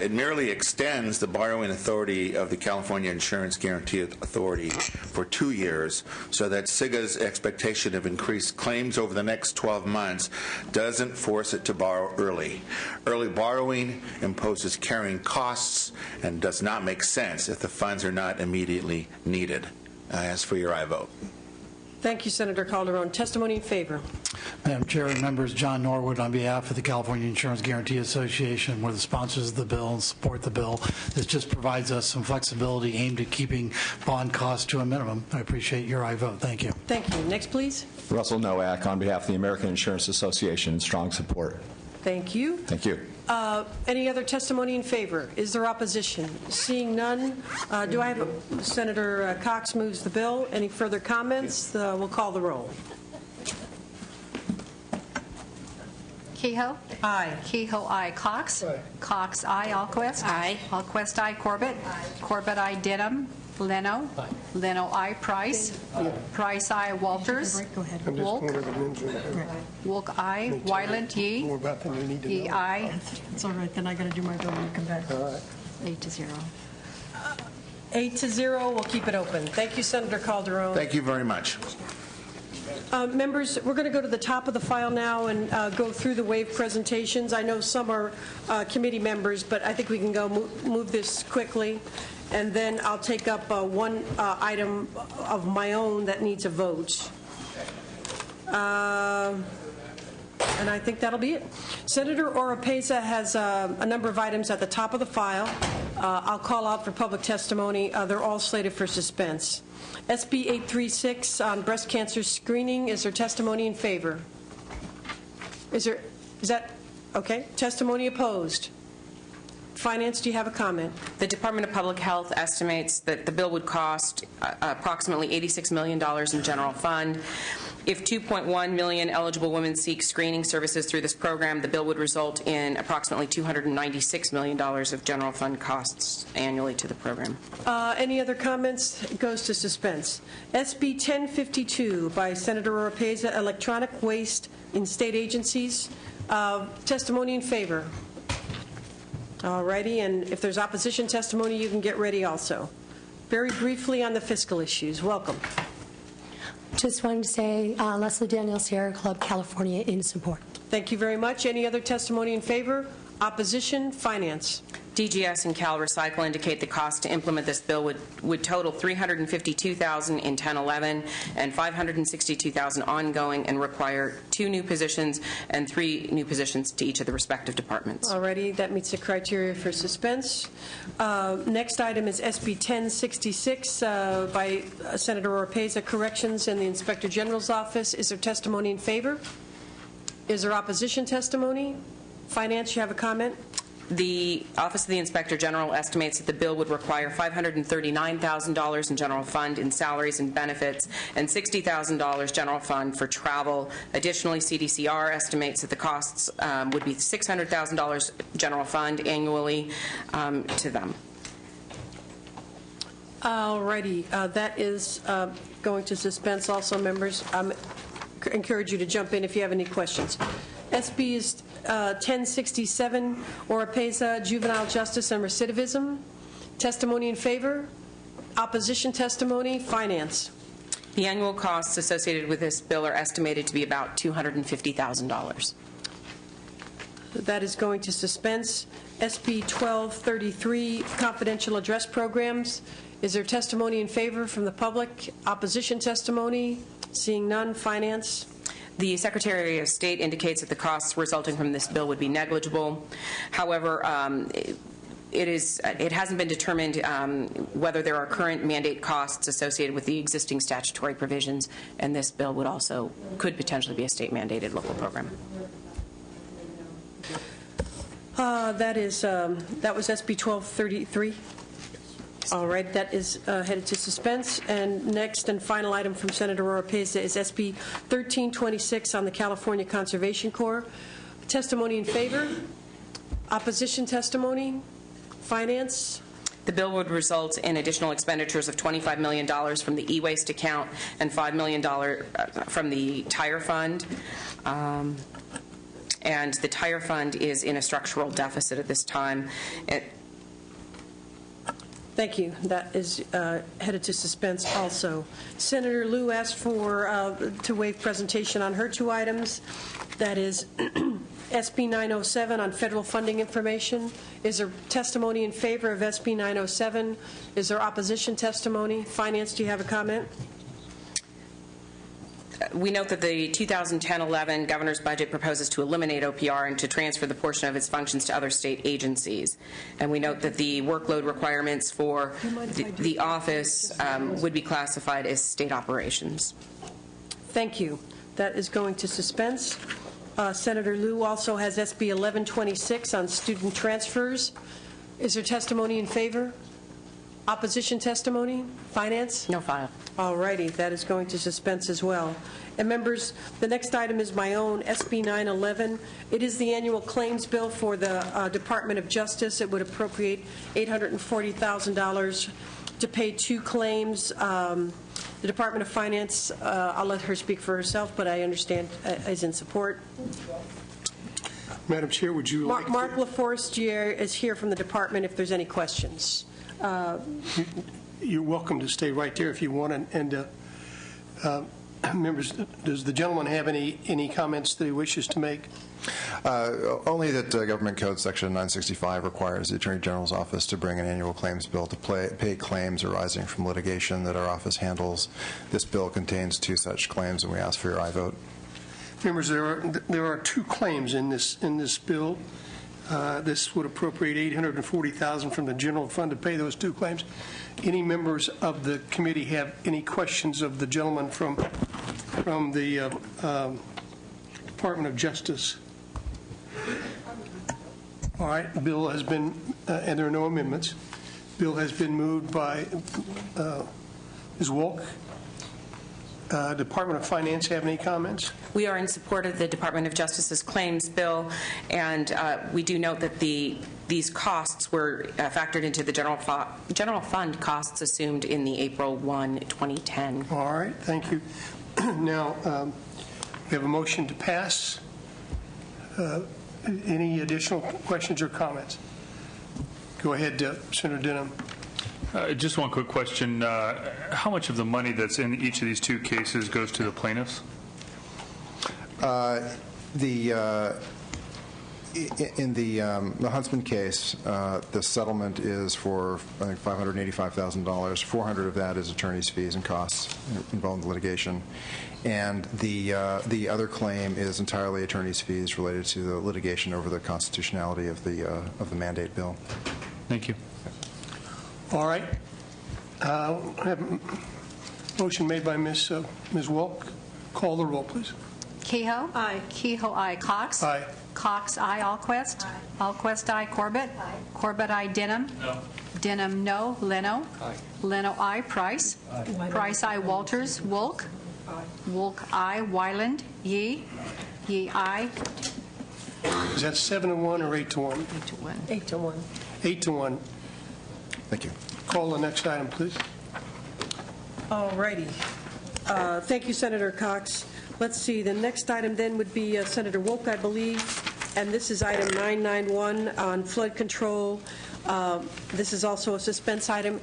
It merely extends the borrowing authority of the California Insurance Guarantee Authority for 2 years so that SIGA's expectation of increased claims over the next 12 months doesn't force it to borrow early. Early borrowing imposes carrying costs and does not make sense if the funds are not immediately needed. I ask for your aye vote. Thank you, Senator Calderon. Testimony in favor. Madam Chair and members, John Norwood on behalf of the California Insurance Guarantee Association. We're the sponsors of the bill and support the bill. This just provides us some flexibility aimed at keeping bond costs to a minimum. I appreciate your aye vote. Thank you. Thank you. Next, please. Russell Nowak on behalf of the American Insurance Association. Strong support. Thank you. Thank you. Any other testimony in favor? Is there opposition? Seeing none, do I have Senator Cox moves the bill. Any further comments? We'll call the roll. Kehoe? Aye. Kehoe, aye. Cox? Aye. Cox, aye. Alquist? Aye. Alquist, aye. Corbett? Aye. Corbett, aye. Denham? Leno? Aye. Leno, aye. Price? Aye. Price, aye. Walters? Go ahead. Wolk? Wolk, aye. Wyland? Yee? Yee, aye. It's all right. Then I got to do my bill when you come back. All right. 8-0. 8-0. We'll keep it open. Thank you, Senator Calderon. Thank you very much. Members, we're going to go to the top of the file now and go through the wave presentations. I know some are committee members, but I think we can go move this quickly. And then I'll take up one item of my own that needs a vote. And I think that'll be it. Senator Oropesa has a number of items at the top of the file. I'll call out for public testimony. They're all slated for suspense. SB 836 on breast cancer screening. Is there testimony in favor? Is that okay? Testimony opposed? Finance, do you have a comment? The Department of Public Health estimates that the bill would cost approximately $86 million in general fund. If 2.1 million eligible women seek screening services through this program, the bill would result in approximately $296 million of general fund costs annually to the program. Any other comments? It goes to suspense. SB 1052 by Senator Oropeza, electronic waste in state agencies. Testimony in favor. All righty, and if there's opposition testimony, you can get ready also. Very briefly on the fiscal issues. Welcome. Just wanted to say Leslie Daniel, Sierra Club, California, in support. Thank you very much. Any other testimony in favor? Opposition? Finance. DGS and Cal Recycle indicate the cost to implement this bill would total $352,000 in 10-11 and $562,000 ongoing, and require 2 new positions and 3 new positions to each of the respective departments. Alrighty, that meets the criteria for suspense. Next item is SB 1066 by Senator Oropeza, Corrections and the Inspector General's Office. Is there testimony in favor? Is there opposition testimony? Finance, you have a comment? The Office of the Inspector General estimates that the bill would require $539,000 in general fund in salaries and benefits and $60,000 general fund for travel. Additionally, CDCR estimates that the costs would be $600,000 general fund annually to them. All righty. That is going to suspense also, members. I encourage you to jump in if you have any questions. SB is 1067, Oropeza, Juvenile Justice and Recidivism. Testimony in favor. Opposition testimony. Finance. The annual costs associated with this bill are estimated to be about $250,000. That is going to suspense. SB 1233, Confidential Address Programs. Is there testimony in favor from the public? Opposition testimony. Seeing none. Finance. The Secretary of State indicates that the costs resulting from this bill would be negligible. However, it hasn't been determined whether there are current mandate costs associated with the existing statutory provisions, and this bill could potentially be a state-mandated local program. That was SB 1233. All right, that is headed to suspense. And next and final item from Senator Oropeza is SB 1326 on the California Conservation Corps. Testimony in favor. Opposition testimony. Finance. The bill would result in additional expenditures of $25 million from the e-waste account and $5 million from the tire fund. And the tire fund is in a structural deficit at this time. Thank you. That is headed to suspense also. Senator Liu asked to waive presentation on her 2 items. That is SB 907 on federal funding information. Is there testimony in favor of SB 907? Is there opposition testimony? Finance, do you have a comment? We note that the 2010-11 governor's budget proposes to eliminate OPR and to transfer the portion of its functions to other state agencies. And we note that the workload requirements for the office would be classified as state operations. Thank you. That is going to suspense. Senator Liu also has SB 1126 on student transfers. Is there testimony in favor? Opposition testimony? Finance? No file. All righty. That is going to suspense as well. And members, the next item is my own, SB 911. It is the annual claims bill for the Department of Justice. It would appropriate $840,000 to pay 2 claims. The Department of Finance, I'll let her speak for herself, but I understand is in support. Madam Chair, would you like Mark LaForestier is here from the department if there's any questions. You're welcome to stay right there if you want. And members, does the gentleman have any comments that he wishes to make? Only that Government Code Section 965 requires the Attorney General's office to bring an annual claims bill to pay claims arising from litigation that our office handles. This bill contains 2 such claims, and we ask for your aye vote. Members, there are 2 claims in this bill. This would appropriate $840,000 from the general fund to pay those 2 claims. Any members of the committee have any questions of the gentleman from the Department of Justice? All right, the bill has been, and there are no amendments. Bill has been moved by Ms. Wolk. Department of Finance have any comments? We are in support of the Department of Justice's claims bill, and we do note that these costs were factored into the general fund costs assumed in the April 1, 2010. All right, thank you. Now, we have a motion to pass. Any additional questions or comments? Go ahead, Senator Denham. Just one quick question. How much of the money that's in each of these two cases goes to the plaintiffs? In the Huntsman case, the settlement is for, I think, $585,000. $400,000 of that is attorney's fees and costs involved in litigation. And the other claim is entirely attorney's fees related to the litigation over the constitutionality of the mandate bill. Thank you. All right. I have a motion made by Ms. Wilk. Call the roll, please. Kehoe? Aye. Kehoe, aye. Cox? Aye. Cox, aye. Allquist? Aye. Allquist, aye. Corbett? Aye. Corbett, aye. Denham? No. Denham, no. Leno? Aye. Leno, aye. Price? Aye. Price, aye. Walters? Wolk? Aye. Wolk, aye. Wyland? Yee? Yee, aye. Is that 7-1 or 8-1? 8-1. 8-1. 8-1. Thank you. Call the next item, please. All righty. Thank you, Senator Cox. Let's see, the next item then would be Senator Wolk, I believe, and this is item 991 on flood control. This is also a suspense item.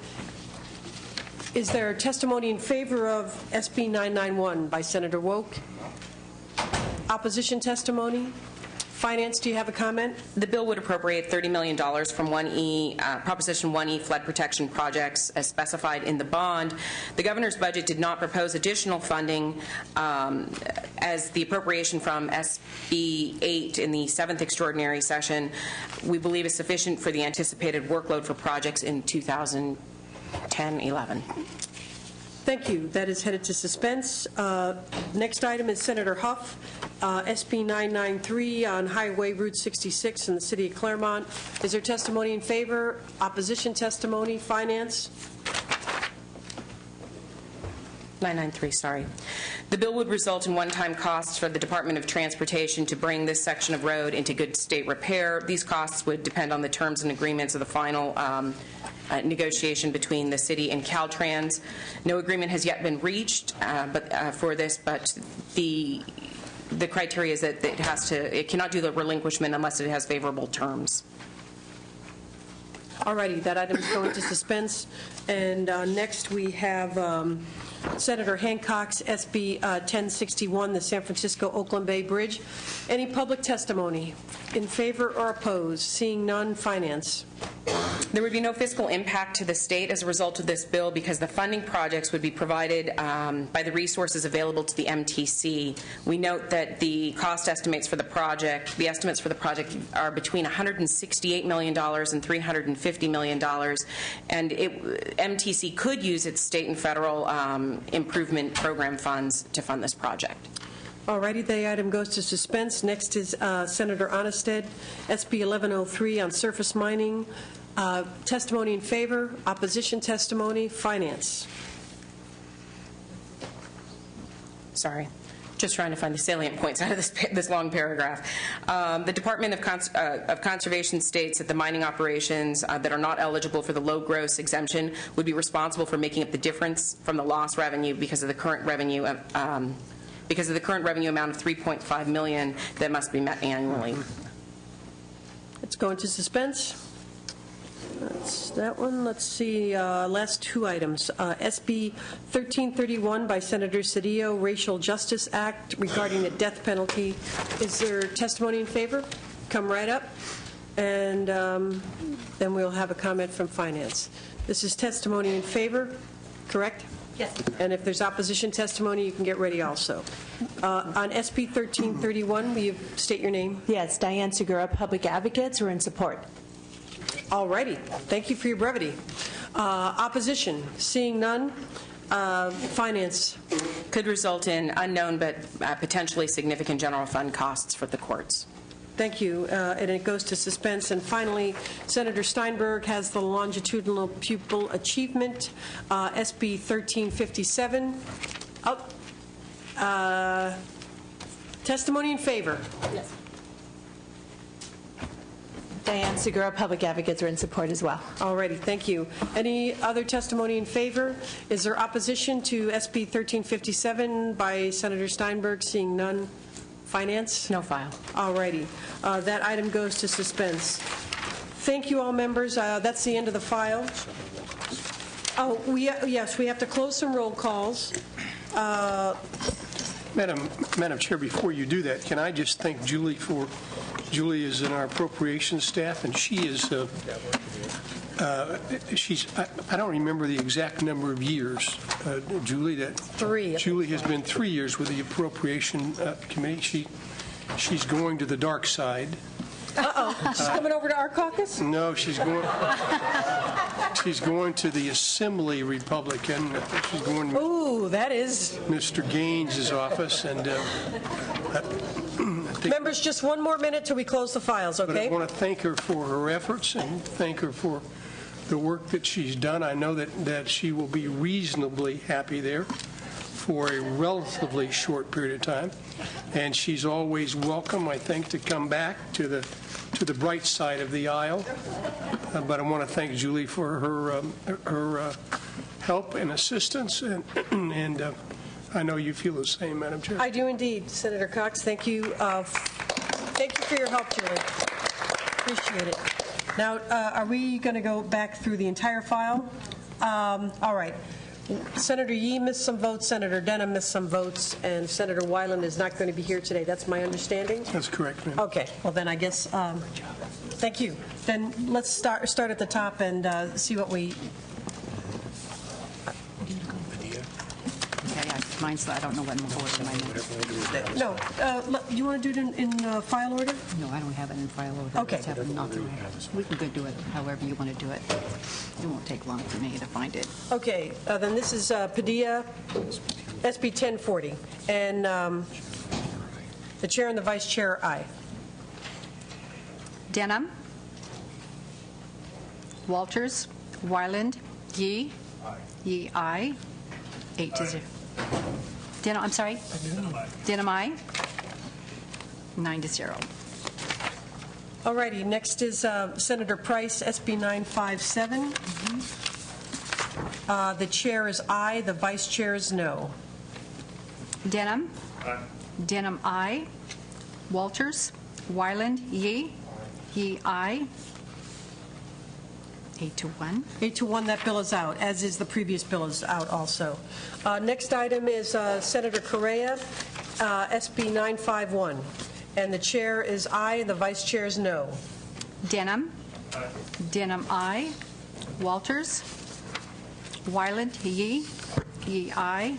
Is there testimony in favor of SB 991 by Senator Wolk? Opposition testimony? Finance, do you have a comment? The bill would appropriate $30 million from Proposition 1E flood protection projects as specified in the bond. The governor's budget did not propose additional funding as the appropriation from SB 8 in the 7th extraordinary session we believe is sufficient for the anticipated workload for projects in 2010-11. Thank you. That is headed to suspense. Next item is Senator Huff, SB 993 on Highway Route 66 in the city of Claremont. Is there testimony in favor? Opposition testimony? Finance? 993, sorry. The bill would result in one-time costs for the Department of Transportation to bring this section of road into good state repair. These costs would depend on the terms and agreements of the final negotiation between the city and Caltrans. No agreement has yet been reached for this, but the criteria is that it cannot do the relinquishment unless it has favorable terms. All righty, that item is going to suspense. And next we have Senator Hancock's SB 1061, the San Francisco-Oakland Bay Bridge. Any public testimony in favor or opposed? Seeing none, Finance. There would be no fiscal impact to the state as a result of this bill because the funding projects would be provided by the resources available to the MTC. We note that the cost estimates for the project, the estimates for the project are between $168 million and $350 million, and MTC could use its state and federal improvement program funds to fund this project. All righty, the item goes to suspense. Next is Senator Onnested, SB 1103 on surface mining. Testimony in favor, opposition testimony, Finance. Sorry. Just trying to find the salient points out of this long paragraph. The Department of Conservation states that the mining operations that are not eligible for the low gross exemption would be responsible for making up the difference from the lost revenue because of the current revenue amount of $3.5 million that must be met annually. Let's go into suspense. That's that one. Let's see, last two items. SB 1331 by Senator Cedillo, Racial Justice Act regarding the death penalty. Is there testimony in favor? Come right up. And then we'll have a comment from Finance. This is testimony in favor, correct? Yes. And if there's opposition testimony, you can get ready also. On SB 1331, will you state your name? Yes, Diane Segura, Public Advocates. We're in support. All righty. Thank you for your brevity. Opposition? Seeing none. Finance? Could result in unknown but potentially significant general fund costs for the courts. Thank you. And it goes to suspense. And finally, Senator Steinberg has the longitudinal pupil achievement, SB 1357. Oh, Testimony in favor? Yes. Diane Segura, Public Advocates, are in support as well. All righty, thank you. Any other testimony in favor? Is there opposition to SB 1357 by Senator Steinberg? Seeing none. Finance? No file. All righty. That item goes to suspense. Thank you, all members. That's the end of the file. Oh, yes, we have to close some roll calls. Madam Chair, before you do that, can I just thank Julie for, Julie is in our appropriations staff, and she is, I don't remember the exact number of years, Julie, that 3. Julie has been 3 years with the appropriation committee. She's going to the dark side. Uh-oh. She's coming over to our caucus? No, she's going to the Assembly Republican. She's going to Ooh, that is... Mr. Gaines' office, and members, just one more minute till we close the files, but okay? I want to thank her for her efforts and thank her for the work that she's done. I know that she will be reasonably happy there for a relatively short period of time, and she's always welcome, I think, to come back to the bright side of the aisle. But I want to thank Julie for her help and assistance, and I know you feel the same, Madam Chair. I do indeed, Senator Cox. Thank you. Thank you for your help, Julie. Appreciate it. Now, are we going to go back through the entire file? All right. Senator Yee missed some votes, Senator Denham missed some votes, and Senator Weiland is not going to be here today. That's my understanding? That's correct, ma'am. Okay. Well, then I guess, thank you. Then let's start at the top and see what we... Mine's, I don't know what order mine is. No. Do you want to do it in file order? No, I don't have it in file order. Okay. Just have it authorized. We can go do it however you want to do it. It won't take long for me to find it. Okay. Then this is Padilla, SB 1040. And the chair and the vice chair, aye. Denham. Walters. Weiland. Yee. Yee, aye. 8-0. Denham, I'm sorry? Denham, aye. 9-0. All righty. Next is Senator Price, SB 957. The chair is aye. The vice chair is no. Denham. Aye. Denham, aye. Walters. Weiland. Yee. Yee, aye. 8-1. 8-1, that bill is out, as is the previous bill is out also. Next item is Senator Correa, SB 951. And the chair is aye, and the vice chair is no. Denham. Aye. Denham, aye. Walters. Weiland. Yee. Yee, aye.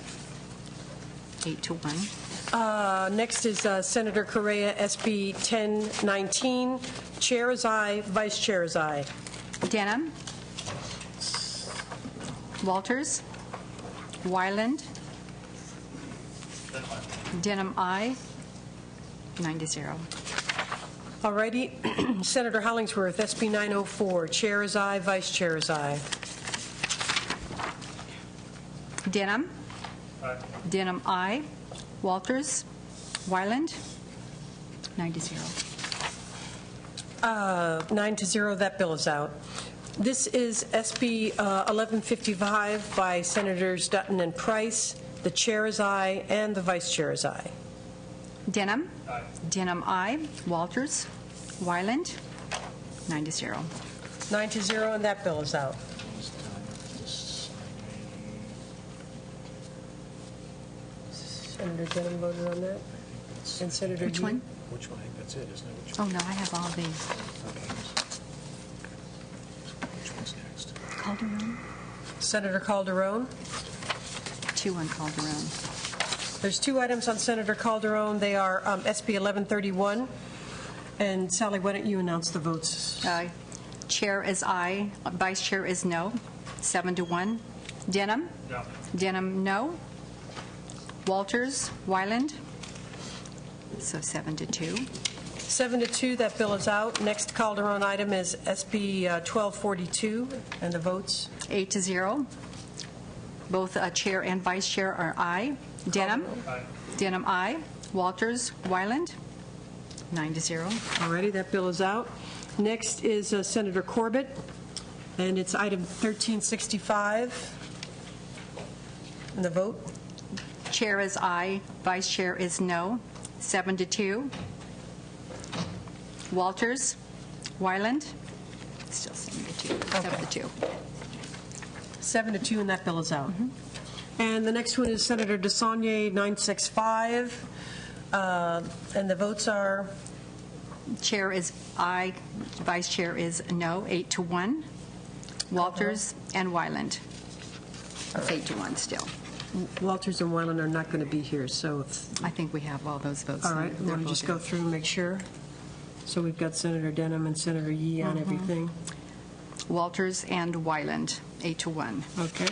8-1. Next is Senator Correa, SB 1019. Chair is aye, vice chair is aye. Denham. Walters. Weiland. Denham, aye. 9-0. All righty. Senator Hollingsworth, SB 904. Chair is aye, vice chair is aye. Denham. Aye. Denham, aye. Walters. Weiland. 9-0. 9-0, that bill is out. This is SB 1155 by Senators Dutton and Price. The chair is aye, and the vice chair is aye. Denham. Aye. Denham, aye. Walters. Weiland. 9-0. 9-0, and that bill is out. Senator Denham voted on that? And Senator Which one? Which one? I think that's it, isn't it? Which Oh, no, I have all these. Which one's next? Calderon? Senator Calderon? 2 on Calderon. There's 2 items on Senator Calderon. They are SB 1131. And Sally, why don't you announce the votes? Chair is aye. Vice chair is no. 7-1. Denham? No. Denham, no. Walters? Weiland? So 7-2. 7-2, that bill is out. Next Calderon item is SB 1242, and the votes? 8-0. Both chair and vice chair are aye. Denham? Denham, aye. Walters? Wyland? 9-0. All righty, that bill is out. Next is Senator Corbett, and it's item 1365. And the vote? Chair is aye. Vice chair is no. 7-2. Walters? Wyland? Still 7-2. 7-2. 7-2, and that bill is out. And the next one is Senator DeSaulnier, 965. And the votes are? Chair is aye. Vice chair is no. 8-1. Walters and Wyland. It's 8-1 still. Walters and Wyland are not going to be here, so I think we have all those votes. all right. We want to just go through and make sure. So we've got Senator Denham and Senator Yee on everything. Walters and Wyland, 8-1. Okay.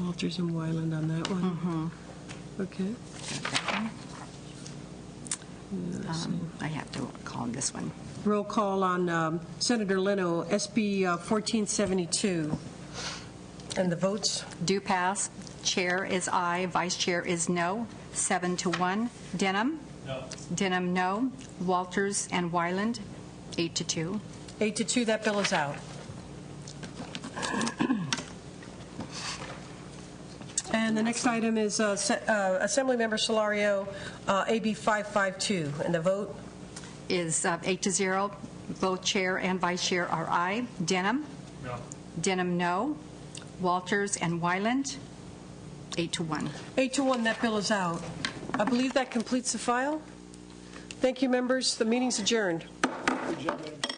Walters and Wyland on that one. Okay. I have to call on this one. Roll call on Senator Leno, SB 1472. And the votes? Do pass. Chair is aye. Vice chair is no. 7-1. Denham? No. Denham, no. Walters and Wyland, 8-2. 8-2, that bill is out. And the next item is Assemblymember Solario, AB 552. And the vote? Is 8-0. Both chair and vice chair are aye. Denham? No. Denham, no. Walters and Wyland, 8-1. 8-1, that bill is out. I believe that completes the file. Thank you, members. The meeting's adjourned. Good job, Madam.